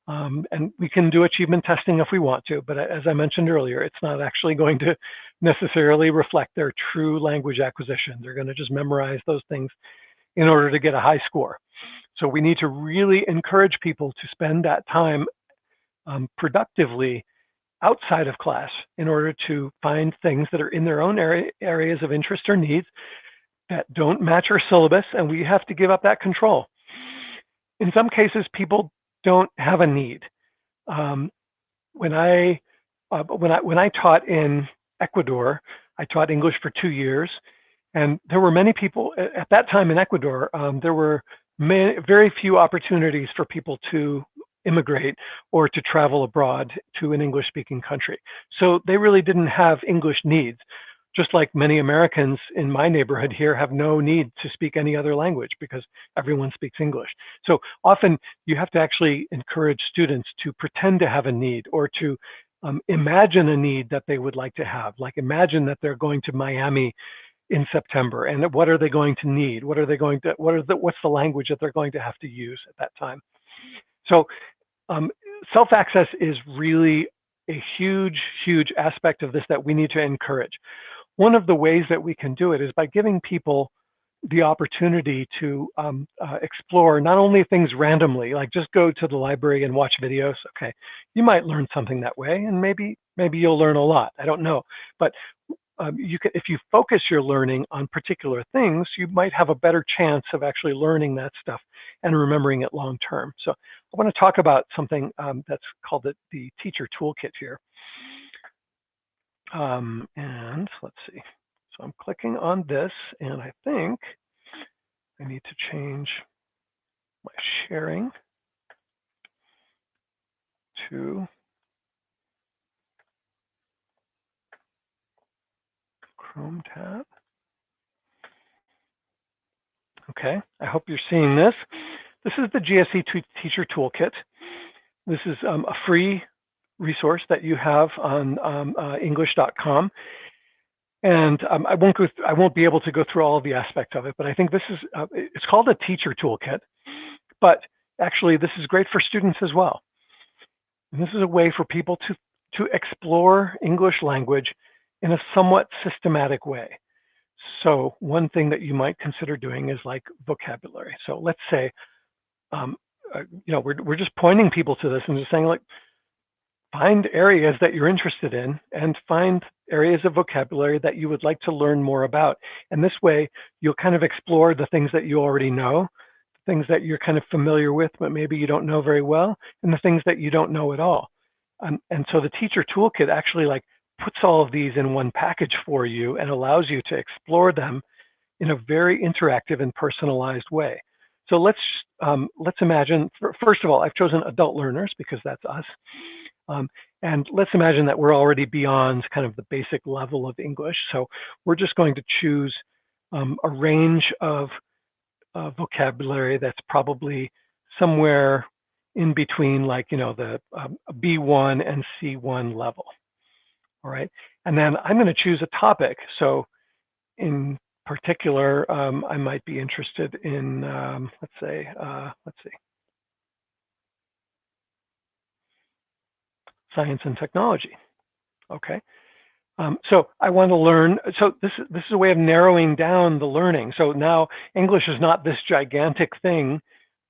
And we can do achievement testing if we want to, but as I mentioned earlier, it's not actually going to necessarily reflect their true language acquisition. They're going to just memorize those things in order to get a high score. So we need to really encourage people to spend that time productively outside of class in order to find things that are in their own areas of interest or needs that don't match our syllabus, and we have to give up that control. In some cases, people don't have a need. When I taught in Ecuador, I taught English for 2 years, And there were many people at that time in Ecuador. There were very few opportunities for people to immigrate or to travel abroad to an English-speaking country. So they really didn't have English needs, just like many Americans in my neighborhood here have no need to speak any other language because everyone speaks English. So often you have to actually encourage students to pretend to have a need or to imagine a need that they would like to have. Like imagine that they're going to Miami in September, and what are they going to need? What's the language that they're going to have to use at that time? So self-access is really a huge, huge aspect of this that we need to encourage. One of the ways that we can do it is by giving people the opportunity to explore not only things randomly, like just go to the library and watch videos. Okay, you might learn something that way, and maybe you'll learn a lot. I don't know, but if you focus your learning on particular things, you might have a better chance of actually learning that stuff and remembering it long term. So I want to talk about something that's called the teacher toolkit here. And let's see. So I'm clicking on this, and I think I need to change my sharing to Chrome tab. Okay, I hope you're seeing this. This is the GSE Teacher Toolkit. This is a free resource that you have on English.com. And I won't be able to go through all of the aspects of it, but I think this is, it's called a teacher toolkit, but actually this is great for students as well. And this is a way for people to explore English language in a somewhat systematic way. So one thing that you might consider doing is like vocabulary. So let's say, we're just pointing people to this and just saying, like, find areas that you're interested in and find areas of vocabulary that you would like to learn more about. And this way, you'll kind of explore the things that you already know, things that you're kind of familiar with, but maybe you don't know very well, and the things that you don't know at all. And so the teacher toolkit actually like puts all of these in one package for you and allows you to explore them in a very interactive and personalized way. So let's imagine, first of all, I've chosen adult learners because that's us. And let's imagine that we're already beyond kind of the basic level of English. So we're just going to choose a range of vocabulary that's probably somewhere in between, like, the B1 and C1 level. All right. And then I'm going to choose a topic. So in particular, I might be interested in, let's see. Science and technology. Okay. So I want to learn. So this is a way of narrowing down the learning. So now English is not this gigantic thing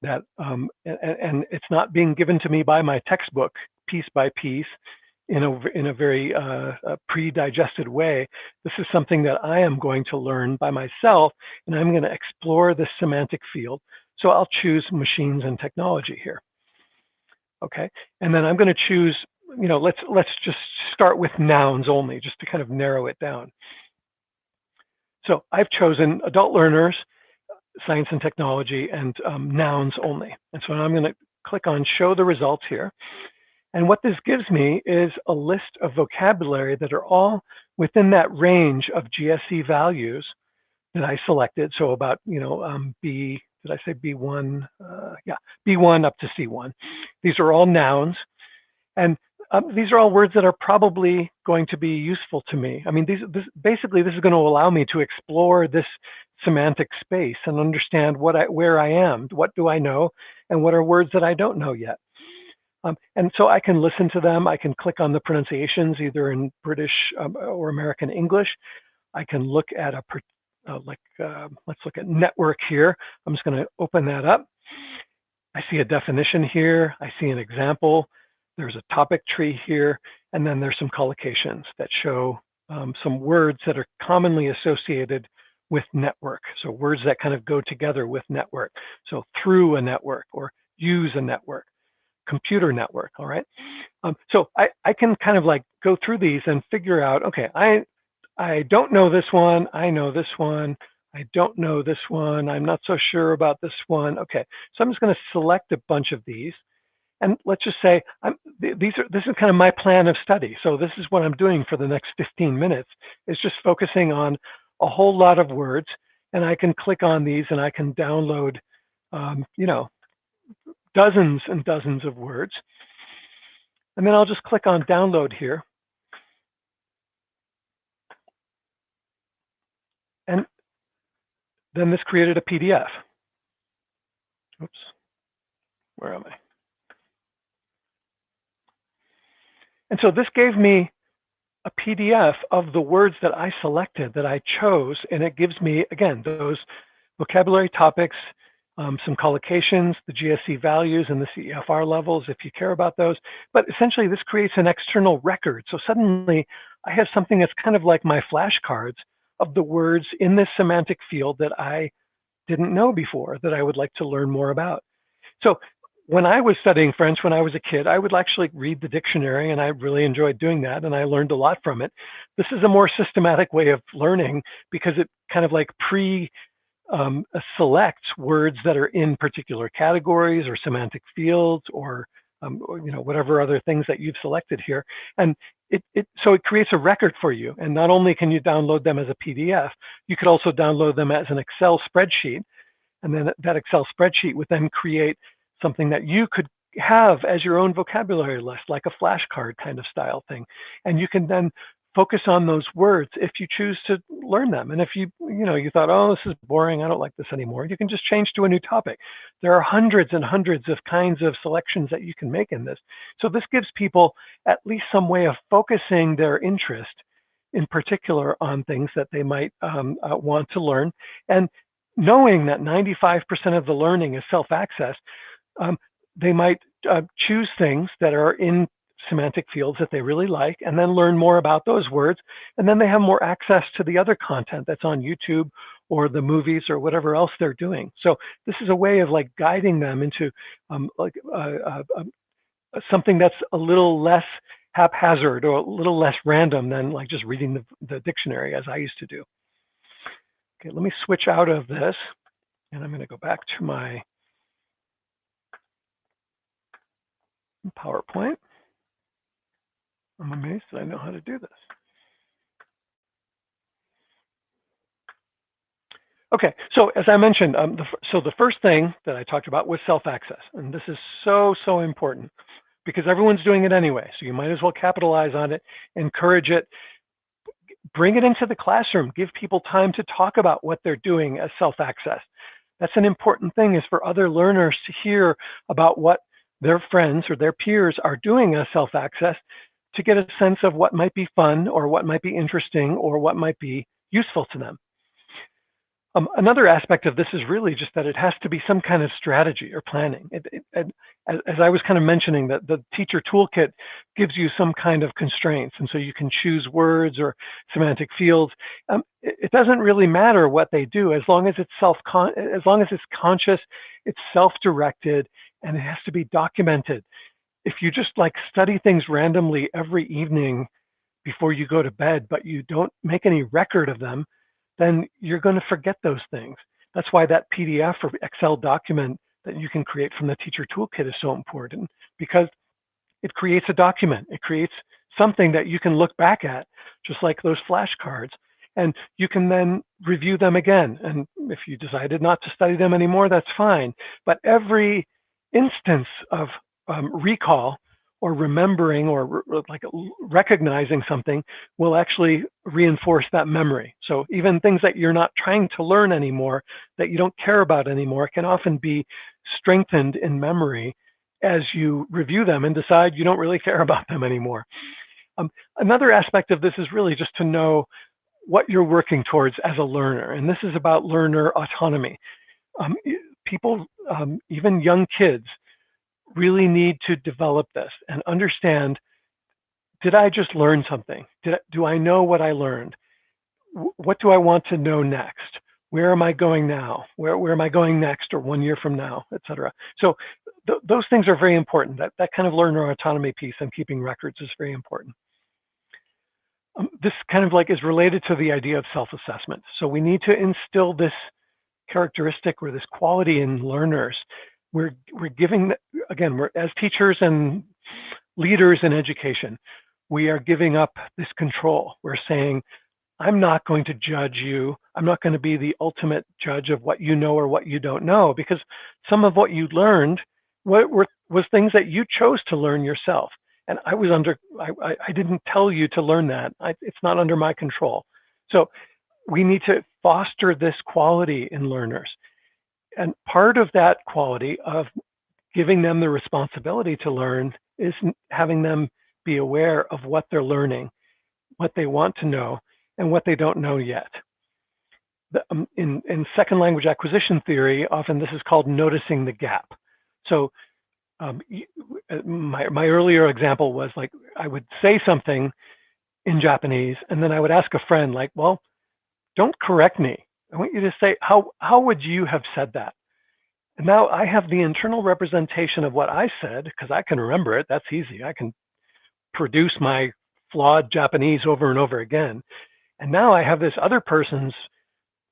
that, and it's not being given to me by my textbook piece by piece in a very pre-digested way. This is something that I am going to learn by myself, and I'm going to explore this semantic field. So I'll choose machines and technology here. Okay, and then I'm going to choose, let's just start with nouns only, just to kind of narrow it down. So I've chosen adult learners, science and technology, and nouns only. And so I'm going to click on show the results here. And what this gives me is a list of vocabulary that are all within that range of GSE values that I selected. So about, did I say B1? Yeah, B1 up to C1. These are all nouns. And these are all words that are probably going to be useful to me. I mean, basically, this is going to allow me to explore this semantic space and understand where I am, what do I know, and what are words that I don't know yet. And so I can listen to them. I can click on the pronunciations, either in British or American English. I can look at let's look at network here. I'm just going to open that up. I see a definition here. I see an example. There's a topic tree here, and then there's some collocations that show some words that are commonly associated with network. So words that kind of go together with network. So through a network or use a network, computer network, all right? So I can kind of like go through these and figure out, okay, I don't know this one. I know this one. I don't know this one. I'm not so sure about this one. Okay, so I'm just going to select a bunch of these. And let's just say this is kind of my plan of study. So this is what I'm doing for the next 15 minutes, is just focusing on a whole lot of words. And I can click on these and I can download, you know, dozens and dozens of words. And then I'll just click on download here. And then this created a PDF. Oops, where am I? And so this gave me a PDF of the words that I selected, that I chose, and it gives me, again, those vocabulary topics, some collocations, the GSC values and the CEFR levels, if you care about those. But essentially, this creates an external record. So suddenly, I have something that's kind of like my flashcards of the words in this semantic field that I didn't know before, that I would like to learn more about. So when I was studying French, when I was a kid, I would actually read the dictionary, and I really enjoyed doing that, and I learned a lot from it. This is a more systematic way of learning because it kind of like selects words that are in particular categories or semantic fields or you know, whatever other things that you've selected here. And so it creates a record for you. And not only can you download them as a PDF, you could also download them as an Excel spreadsheet. And then that Excel spreadsheet would then create something that you could have as your own vocabulary list, like a flashcard kind of style thing. And you can then focus on those words if you choose to learn them. And if you thought, oh, this is boring, I don't like this anymore, you can just change to a new topic. There are hundreds and hundreds of kinds of selections that you can make in this. So this gives people at least some way of focusing their interest in particular on things that they might want to learn. And knowing that 95% of the learning is self-access, they might choose things that are in semantic fields that they really like, and then learn more about those words. And then they have more access to the other content that's on YouTube or the movies or whatever else they're doing. So this is a way of like guiding them into something that's a little less haphazard or a little less random than like just reading the dictionary as I used to do. Okay, let me switch out of this, and I'm going to go back to my PowerPoint. I'm amazed that I know how to do this. Okay, so as I mentioned, the first thing that I talked about was self-access. And this is so, so important because everyone's doing it anyway. So you might as well capitalize on it, encourage it, bring it into the classroom, give people time to talk about what they're doing as self-access. That's an important thing, is for other learners to hear about what their friends or their peers are doing as self-access, to get a sense of what might be fun or what might be interesting or what might be useful to them. Another aspect of this is really just that it has to be some kind of strategy or planning. As I was kind of mentioning, that the teacher toolkit gives you some kind of constraints, and so you can choose words or semantic fields. It doesn't really matter what they do as long as it's conscious, it's self-directed, and it has to be documented. If you just like study things randomly every evening before you go to bed, but you don't make any record of them, then you're going to forget those things. That's why that PDF or Excel document that you can create from the teacher toolkit is so important, because it creates a document. It creates something that you can look back at, just like those flashcards, and you can then review them again. And if you decided not to study them anymore, that's fine. But every instance of recall or remembering or like recognizing something will actually reinforce that memory. So even things that you're not trying to learn anymore, that you don't care about anymore, can often be strengthened in memory as you review them and decide you don't really care about them anymore. Another aspect of this is really just to know what you're working towards as a learner. And this is about learner autonomy. People, even young kids, really need to develop this and understand, did I just learn something? Do I know what I learned? What do I want to know next? Where am I going now? Where am I going next, or 1 year from now, et cetera? So those things are very important. That kind of learner autonomy piece and keeping records is very important. this kind of like is related to the idea of self-assessment. So we need to instill this characteristic or this quality in learners. We're giving, again, we're as teachers and leaders in education, we are giving up this control. We're saying, I'm not going to judge you. I'm not going to be the ultimate judge of what you know or what you don't know, because some of what you learned was things that you chose to learn yourself. And I didn't tell you to learn that. It's not under my control. So we need to foster this quality in learners. And part of that quality of giving them the responsibility to learn is having them be aware of what they're learning, what they want to know, and what they don't know yet. In second language acquisition theory, often this is called noticing the gap. So my earlier example was like, I would say something in Japanese, and then I would ask a friend like, well, don't correct me. I want you to say, how would you have said that? And now I have the internal representation of what I said, because I can remember it. That's easy. I can produce my flawed Japanese over and over again. And now I have this other person's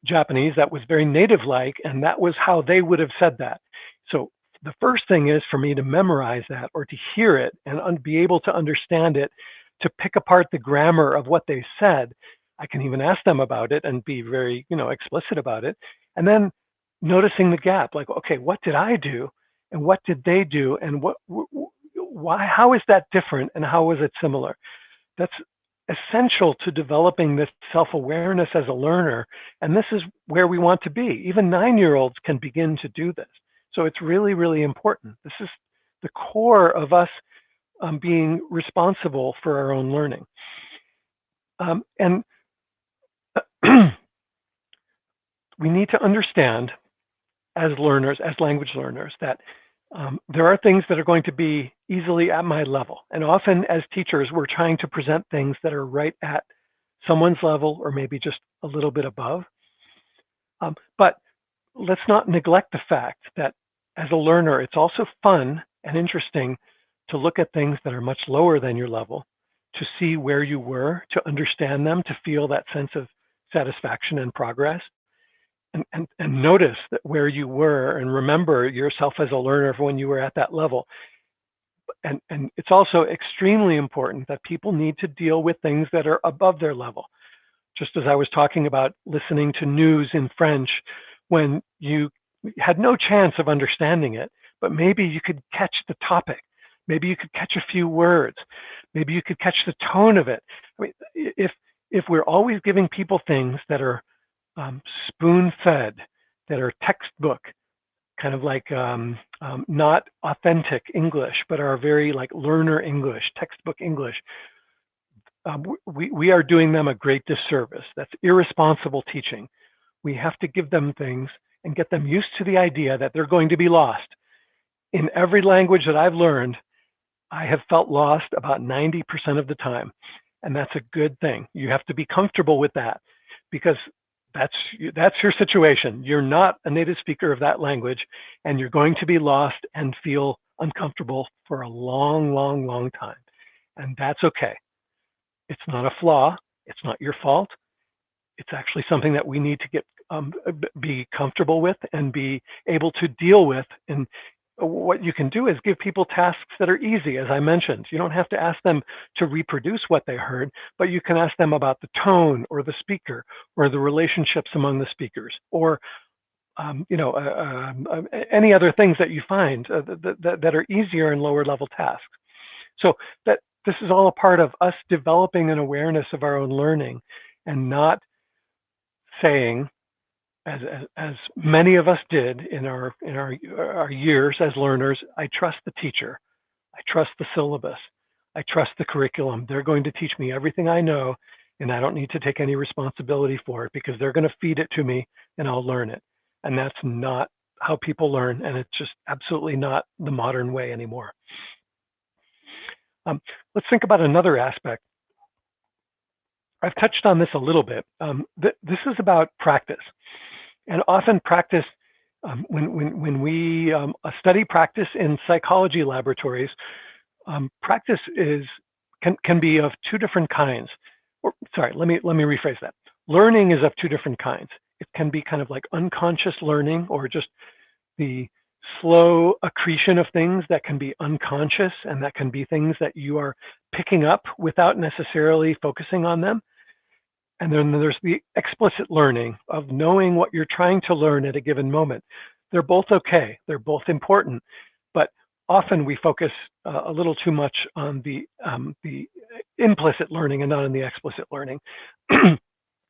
Japanese that was very native-like, and that was how they would have said that. So the first thing is for me to memorize that, or to hear it and be able to understand it, to pick apart the grammar of what they said. I can even ask them about it and be very, explicit about it. And then noticing the gap, like, okay, what did I do? And what did they do? And why, how is that different? And how is it similar? That's essential to developing this self-awareness as a learner. And this is where we want to be. Even 9-year-olds can begin to do this. So it's really, really important. This is the core of us being responsible for our own learning. And we need to understand as learners, as language learners, that there are things that are going to be easily at my level. And often as teachers, we're trying to present things that are right at someone's level or maybe just a little bit above. But let's not neglect the fact that as a learner, it's also fun and interesting to look at things that are much lower than your level, to see where you were, to understand them, to feel that sense of satisfaction and progress. And notice that where you were, and remember yourself as a learner when you were at that level. And it's also extremely important that people need to deal with things that are above their level. Just as I was talking about listening to news in French when you had no chance of understanding it, but maybe you could catch the topic. Maybe you could catch a few words. Maybe you could catch the tone of it. I mean, if we're always giving people things that are spoon-fed, that are textbook, kind of like not authentic English, but are very like learner English, textbook English, we are doing them a great disservice. That's irresponsible teaching. We have to give them things and get them used to the idea that they're going to be lost. In every language that I've learned, I have felt lost about 90% of the time. And that's a good thing. You have to be comfortable with that, because that's your situation. You're not a native speaker of that language, and you're going to be lost and feel uncomfortable for a long, long, long time. And that's okay. It's not a flaw. It's not your fault. It's actually something that we need to get be comfortable with and be able to deal with. And what you can do is give people tasks that are easy, as I mentioned. You don't have to ask them to reproduce what they heard, but you can ask them about the tone or the speaker or the relationships among the speakers, or any other things that you find that are easier and lower level tasks. So that this is all a part of us developing an awareness of our own learning, and not saying, as many of us did in our years as learners, I trust the teacher, I trust the syllabus, I trust the curriculum. They're going to teach me everything I know, and I don't need to take any responsibility for it, because they're going to feed it to me and I'll learn it. And that's not how people learn, and it's just absolutely not the modern way anymore. Let's think about another aspect. I've touched on this a little bit. This is about practice. And often practice, when we study practice in psychology laboratories, practice can be of two different kinds. or sorry, let me rephrase that. Learning is of two different kinds. It can be kind of like unconscious learning, or just the slow accretion of things that can be unconscious, and that can be things that you are picking up without necessarily focusing on them. And then there's the explicit learning of knowing what you're trying to learn at a given moment. They're both okay. They're both important, but often we focus a little too much on the implicit learning and not on the explicit learning,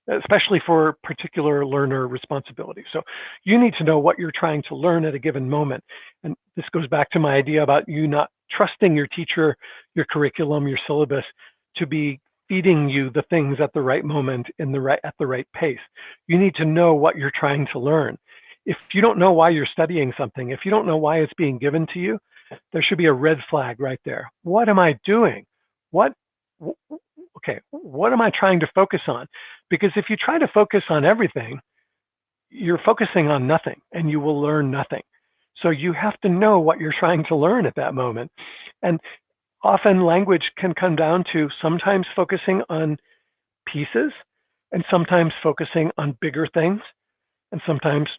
especially for particular learner responsibilities. So you need to know what you're trying to learn at a given moment. And this goes back to my idea about you not trusting your teacher, your curriculum, your syllabus to be feeding you the things at the right moment at the right pace. You need to know what you're trying to learn. If you don't know why you're studying something, if you don't know why it's being given to you, there should be a red flag right there. What am I doing? Okay, what am I trying to focus on? Because if you try to focus on everything, you're focusing on nothing and you will learn nothing. So you have to know what you're trying to learn at that moment. And often language can come down to sometimes focusing on pieces and sometimes focusing on bigger things, and sometimes,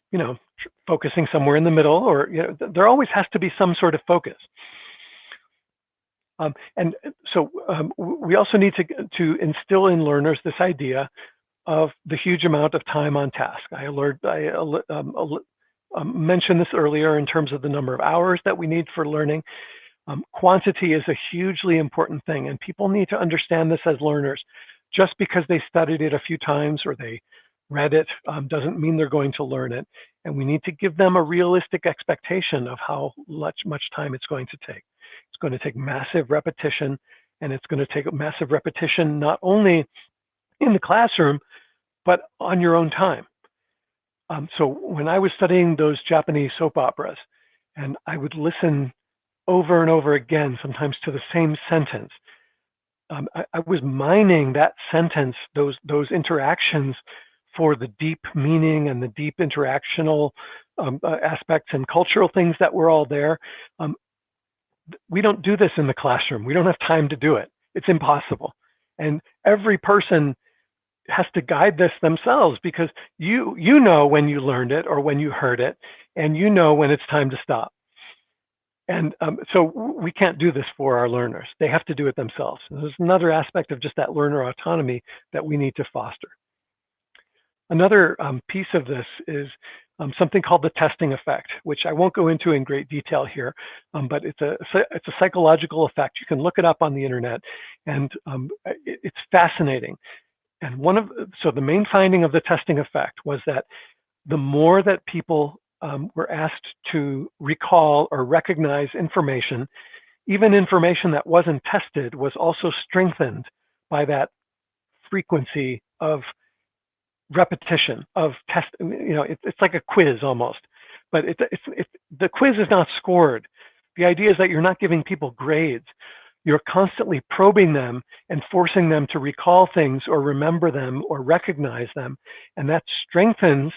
focusing somewhere in the middle, or, there always has to be some sort of focus. And so we also need to instill in learners this idea of the huge amount of time on task. I mentioned this earlier in terms of the number of hours that we need for learning. Quantity is a hugely important thing, and people need to understand this as learners. Just because they studied it a few times or they read it doesn't mean they're going to learn it. And we need to give them a realistic expectation of how much time it's going to take. It's going to take massive repetition, and it's going to take massive repetition not only in the classroom, but on your own time. So when I was studying those Japanese soap operas, and I would listen over and over again, sometimes to the same sentence, I was mining that sentence, those interactions, for the deep meaning and the deep interactional aspects and cultural things that were all there. We don't do this in the classroom. We don't have time to do it. It's impossible. And every person has to guide this themselves, because you know when you learned it or when you heard it, and you know when it's time to stop. And so we can't do this for our learners. They have to do it themselves. And there's another aspect of just that learner autonomy that we need to foster. Another piece of this is something called the testing effect, which I won't go into in great detail here, but it's a psychological effect. You can look it up on the internet, and it's fascinating. And so the main finding of the testing effect was that the more that people were asked to recall or recognize information, even information that wasn't tested was also strengthened by that frequency of repetition of test. It's like a quiz almost, but the quiz is not scored. The idea is that you're not giving people grades. You're constantly probing them and forcing them to recall things or remember them or recognize them. And that strengthens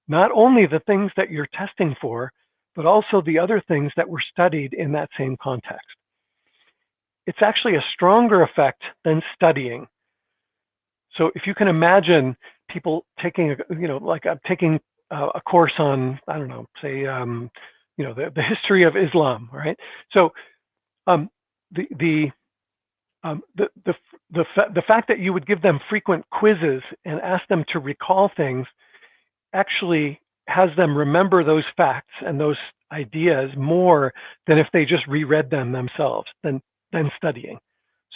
not only the things that you're testing for, but also the other things that were studied in that same context. It's actually a stronger effect than studying. So if you can imagine people taking, taking a course on, I don't know, say, the history of Islam, right? So the fact that you would give them frequent quizzes and ask them to recall things actually has them remember those facts and those ideas more than if they just reread them themselves than studying.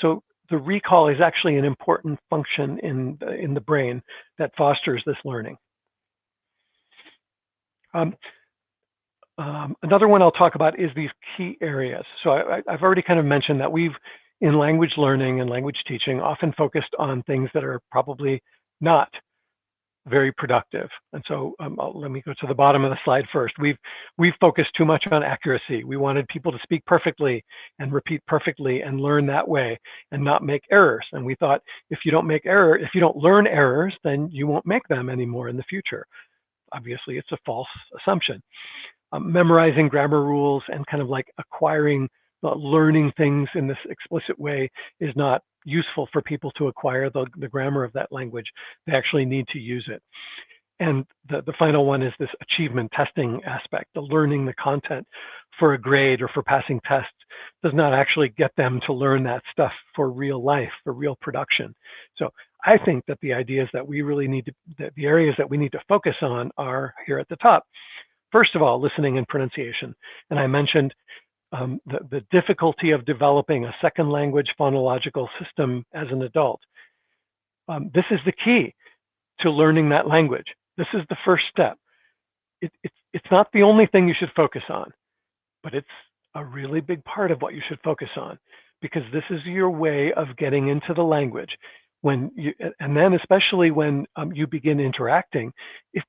So the recall is actually an important function in the brain that fosters this learning. Another one I'll talk about is these key areas. So I've already kind of mentioned that we've, in language learning and language teaching, often focused on things that are probably not very productive. And so let me go to the bottom of the slide first. We've focused too much on accuracy. We wanted people to speak perfectly and repeat perfectly and learn that way and not make errors. And we thought, if you don't learn errors, then you won't make them anymore in the future. Obviously, it's a false assumption. Memorizing grammar rules and kind of like learning things in this explicit way is not useful for people to acquire the grammar of that language, they actually need to use it. And the final one is this achievement testing aspect. The learning the content for a grade or for passing tests does not actually get them to learn that stuff for real life, for real production. So I think that the ideas that we really need to, that the areas that we need to focus on are here at the top. First of all, listening and pronunciation. And I mentioned the difficulty of developing a second language phonological system as an adult. This is the key to learning that language. This is the first step. It's not the only thing you should focus on, but it's a really big part of what you should focus on, because this is your way of getting into the language. When you, and then especially when you begin interacting, if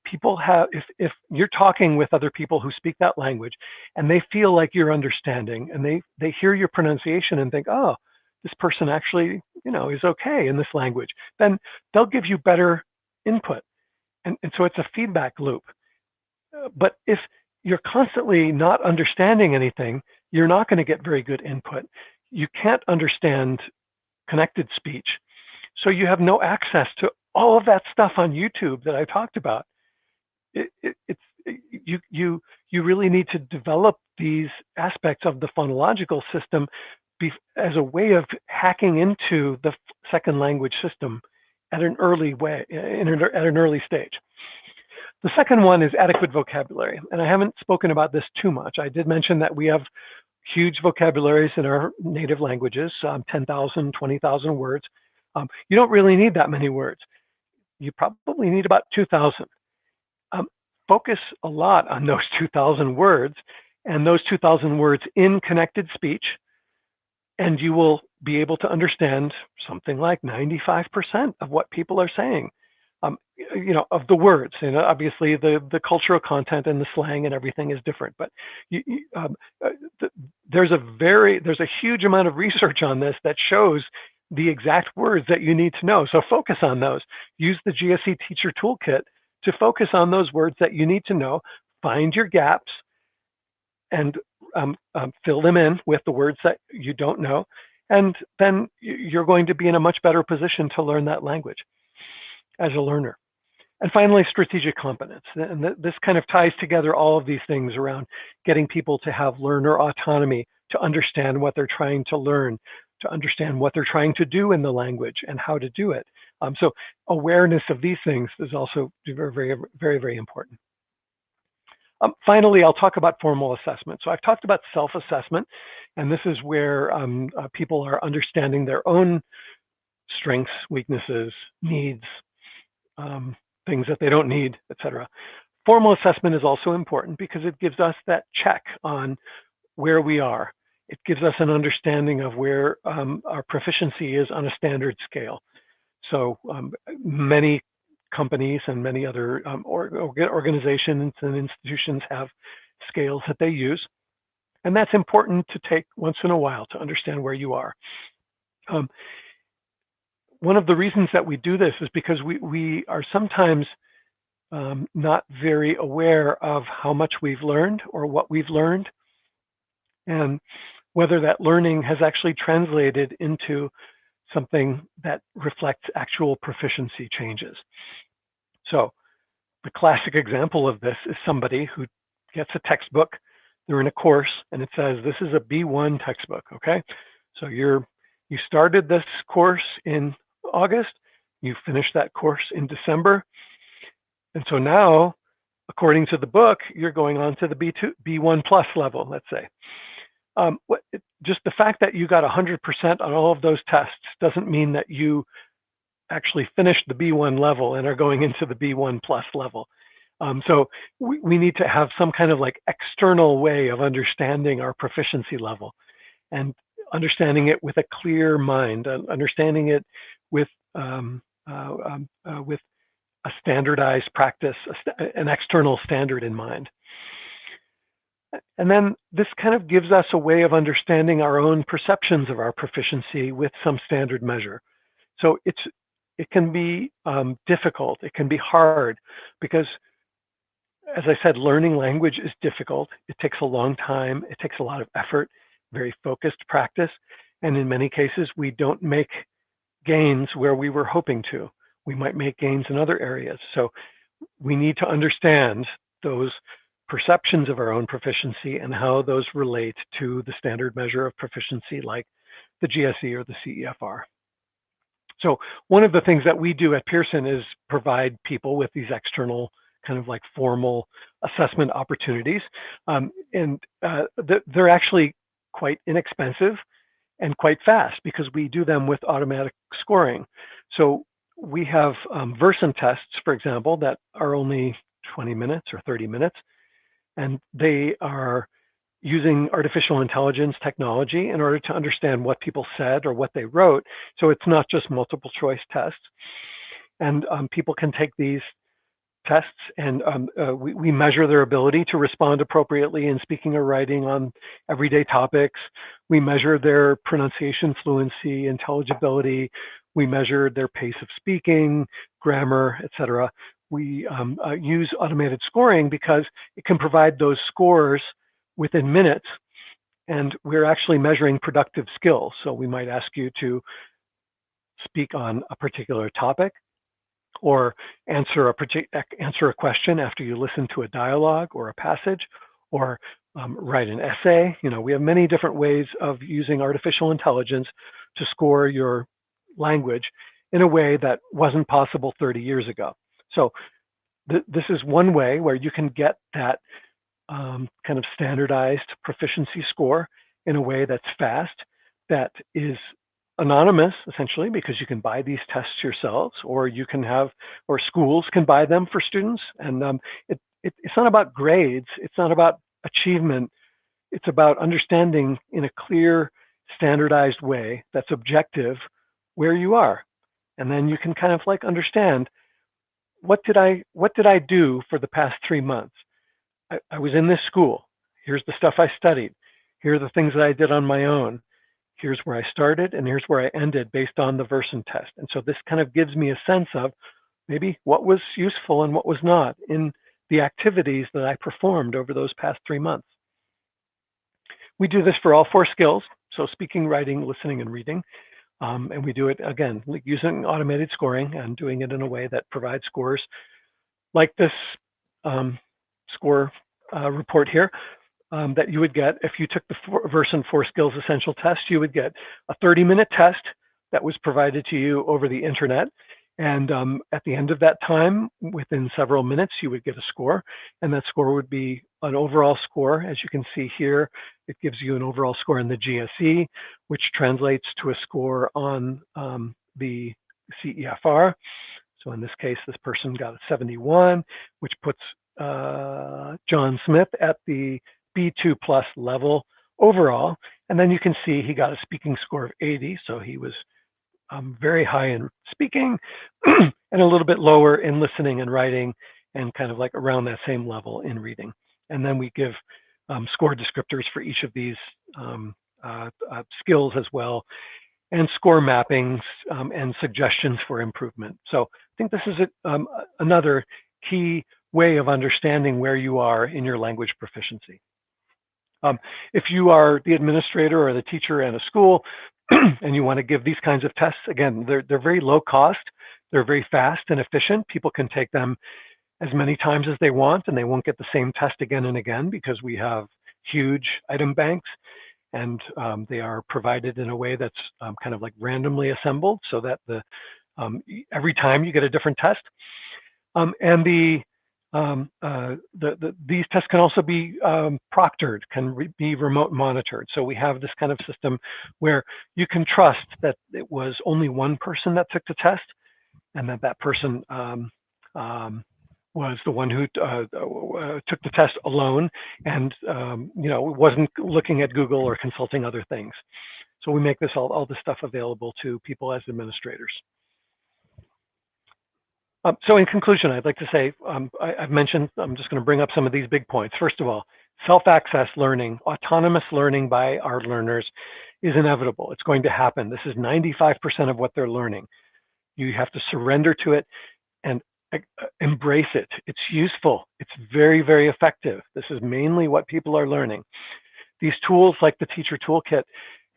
you're talking with other people who speak that language and they feel like you're understanding, and they hear your pronunciation and think, oh, this person actually, is okay in this language, then they'll give you better input. And so it's a feedback loop. But if you're constantly not understanding anything, you're not going to get very good input. You can't understand connected speech. So you have no access to all of that stuff on YouTube that I talked about. You really need to develop these aspects of the phonological system as a way of hacking into the second language system at an early stage. The second one is adequate vocabulary. And I haven't spoken about this too much. I did mention that we have huge vocabularies in our native languages, 10,000, 20,000 words. You don't really need that many words. You probably need about 2,000. Focus a lot on those 2,000 words and those 2,000 words in connected speech, and you will be able to understand something like 95% of what people are saying, of the words. Obviously the cultural content and the slang and everything is different, but there's a huge amount of research on this that shows the exact words that you need to know. So focus on those. Use the GSE Teacher Toolkit to focus on those words that you need to know, find your gaps, and fill them in with the words that you don't know. And then you're going to be in a much better position to learn that language as a learner. And finally, strategic competence. And this kind of ties together all of these things around getting people to have learner autonomy, to understand what they're trying to learn, to understand what they're trying to do in the language and how to do it. So awareness of these things is also very, very, very, very important. Finally, I'll talk about formal assessment. So I've talked about self-assessment, and this is where people are understanding their own strengths, weaknesses, needs, things that they don't need, etc. Formal assessment is also important because it gives us that check on where we are. It gives us an understanding of where our proficiency is on a standard scale. So many companies and many other organizations and institutions have scales that they use. And that's important to take once in a while to understand where you are. One of the reasons that we do this is because we are sometimes not very aware of how much we've learned or what we've learned, and whether that learning has actually translated into something that reflects actual proficiency changes. So the classic example of this is somebody who gets a textbook, they're in a course, and it says, this is a B1 textbook, okay? So you started this course in August, you finished that course in December, and so now, according to the book, you're going on to the B1 plus level, let's say. Just the fact that you got 100% on all of those tests doesn't mean that you actually finished the B1 level and are going into the B1 plus level. So we need to have some kind of like external way of understanding our proficiency level, and understanding it with a clear mind, understanding it with a standardized practice, an external standard in mind. And then this kind of gives us a way of understanding our own perceptions of our proficiency with some standard measure. So it can be difficult, it can be hard, because as I said, learning language is difficult. It takes a long time, it takes a lot of effort, very focused practice. And in many cases, we don't make gains where we were hoping to. We might make gains in other areas. So we need to understand those perceptions of our own proficiency and how those relate to the standard measure of proficiency like the GSE or the CEFR. So one of the things that we do at Pearson is provide people with these external kind of like formal assessment opportunities. They're actually quite inexpensive and quite fast because we do them with automatic scoring. So we have Versant tests, for example, that are only 20 minutes or 30 minutes, and they are using artificial intelligence technology in order to understand what people said or what they wrote. So it's not just multiple choice tests. And people can take these tests and we measure their ability to respond appropriately in speaking or writing on everyday topics. We measure their pronunciation, fluency, intelligibility. We measure their pace of speaking, grammar, etc. We use automated scoring because it can provide those scores within minutes, and we're actually measuring productive skills. So we might ask you to speak on a particular topic, or answer a question after you listen to a dialogue or a passage, or write an essay. You know, we have many different ways of using artificial intelligence to score your language in a way that wasn't possible 30 years ago. So this is one way where you can get that kind of standardized proficiency score in a way that's fast, that is anonymous, essentially, because you can buy these tests yourselves, or you can have, or schools can buy them for students. And it's not about grades. It's not about achievement. It's about understanding in a clear, standardized way that's objective where you are. And then you can kind of like understand, what did I do for the past 3 months? I was in this school. Here's the stuff I studied. Here are the things that I did on my own. Here's where I started and here's where I ended based on the Versant test. And so this kind of gives me a sense of maybe what was useful and what was not in the activities that I performed over those past 3 months. We do this for all 4 skills. So speaking, writing, listening, and reading. And we do it, again, using automated scoring and doing it in a way that provides scores like this score report here that you would get if you took the Versant 4 Skills Essential Test. You would get a 30-minute test that was provided to you over the internet. And at the end of that time, within several minutes, you would get a score. And that score would be an overall score. As you can see here, it gives you an overall score in the GSE, which translates to a score on the CEFR. So in this case, this person got a 71, which puts John Smith at the B2 plus level overall. And then you can see he got a speaking score of 80. So he was very high in speaking and a little bit lower in listening and writing, and kind of like around that same level in reading. And then we give score descriptors for each of these skills as well, and score mappings and suggestions for improvement. So I think this is another key way of understanding where you are in your language proficiency. If you are the administrator or the teacher in a school and you want to give these kinds of tests, again, they're very low cost, they're very fast and efficient. People can take them as many times as they want, and they won't get the same test again and again because we have huge item banks, and they are provided in a way that's kind of like randomly assembled, so that every time you get a different test. And these tests can also be proctored, can be remote monitored. So we have this kind of system where you can trust that it was only one person that took the test, and that person was the one who took the test alone, and wasn't looking at Google or consulting other things. So we make this all this stuff available to people as administrators. So in conclusion, I'd like to say, I've mentioned, I'm just going to bring up some of these big points. First of all, self-access learning, autonomous learning by our learners is inevitable. It's going to happen. This is 95% of what they're learning. You have to surrender to it and embrace it. It's useful. It's very, very effective. This is mainly what people are learning. These tools like the Teacher Toolkit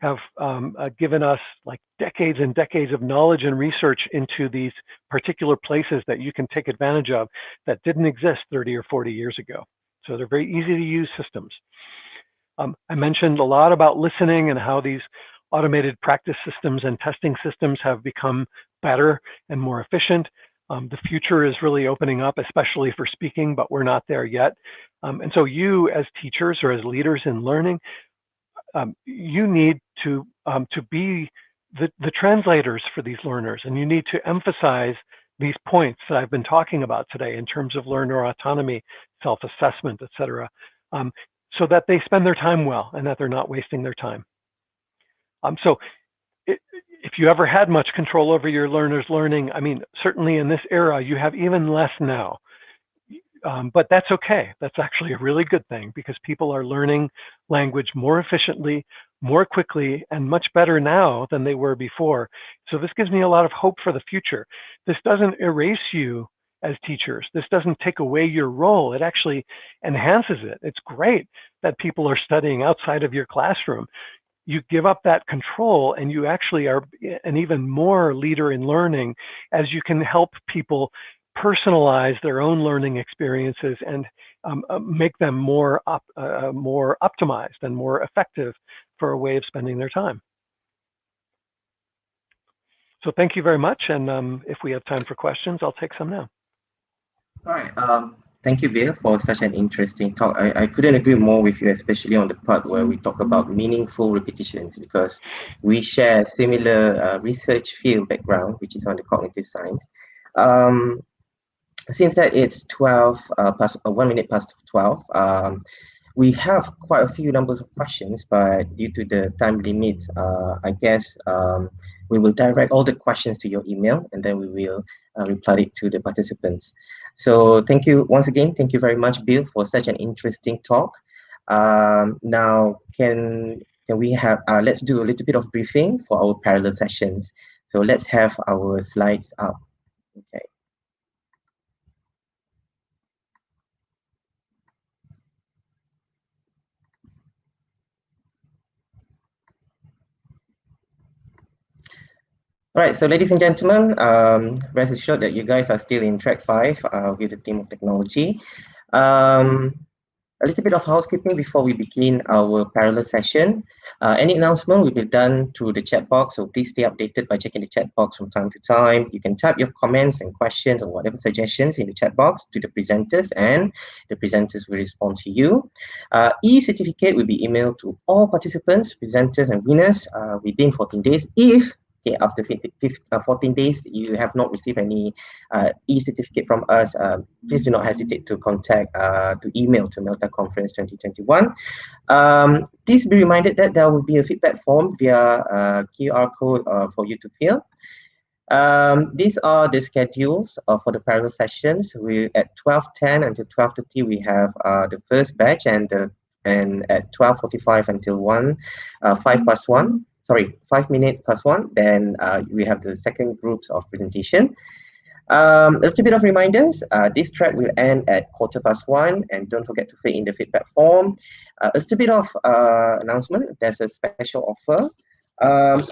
have given us like decades and decades of knowledge and research into these particular places that you can take advantage of that didn't exist 30 or 40 years ago. So they're very easy to use systems. I mentioned a lot about listening and how these automated practice systems and testing systems have become better and more efficient. The future is really opening up, especially for speaking, but we're not there yet. And so you as teachers or as leaders in learning, you need to be the translators for these learners, and you need to emphasize these points that I've been talking about today in terms of learner autonomy, self-assessment, et cetera, so that they spend their time well and that they're not wasting their time. So if you ever had much control over your learners' learning, I mean, certainly in this era, you have even less now. But that's okay. That's actually a really good thing, because people are learning language more efficiently, more quickly, and much better now than they were before. So this gives me a lot of hope for the future. This doesn't erase you as teachers. This doesn't take away your role. It actually enhances it. It's great that people are studying outside of your classroom. You give up that control and you actually are an even more leader in learning, as you can help people personalize their own learning experiences and make them more optimized and more effective for a way of spending their time. So thank you very much. And if we have time for questions, I'll take some now. All right. Thank you, Bill, for such an interesting talk. I couldn't agree more with you, especially on the part where we talk about meaningful repetitions, because we share similar research field background, which is on the cognitive science. Since that it's 1 minute past 12, we have quite a few numbers of questions, but due to the time limits, I guess we will direct all the questions to your email, and then we will reply it to the participants. So thank you once again. Thank you very much, Bill, for such an interesting talk. Now, can we have, let's do a little bit of briefing for our parallel sessions. So let's have our slides up. Okay. All right, so ladies and gentlemen, rest assured that you guys are still in track 5 with the theme of technology. A little bit of housekeeping before we begin our parallel session. Any announcement will be done through the chat box, so please stay updated by checking the chat box from time to time. You can type your comments and questions or whatever suggestions in the chat box to the presenters, and the presenters will respond to you. E-certificate will be emailed to all participants, presenters, and winners within 14 days. If after 14 days you have not received any e-certificate from us, please do not hesitate to contact, to email to Melta Conference 2021. Please be reminded that there will be a feedback form via QR code for you to fill. These are the schedules for the parallel sessions. At 12:10 until 12:30 we have the first batch, and at 12:45 until 5 minutes past 1, then we have the second groups of presentation. A little bit of reminders, this track will end at 1:15, and don't forget to fill in the feedback form. A little bit of announcement, there's a special offer.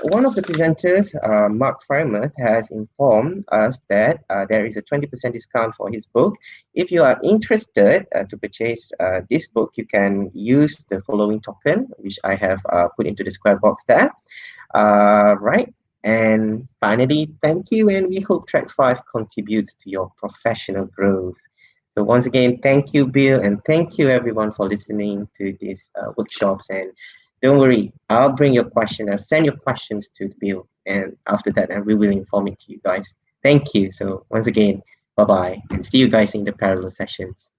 One of the presenters, Mark Frymouth, has informed us that there is a 20% discount for his book. If you are interested to purchase this book, you can use the following token, which I have put into the square box there. Right. And finally, thank you, and we hope Track 5 contributes to your professional growth. So once again, thank you, Bill, and thank you everyone for listening to these workshops. And don't worry, I'll bring your question. I'll send your questions to Bill, and after that, we will inform it to you guys. Thank you. So once again, bye-bye, and see you guys in the parallel sessions.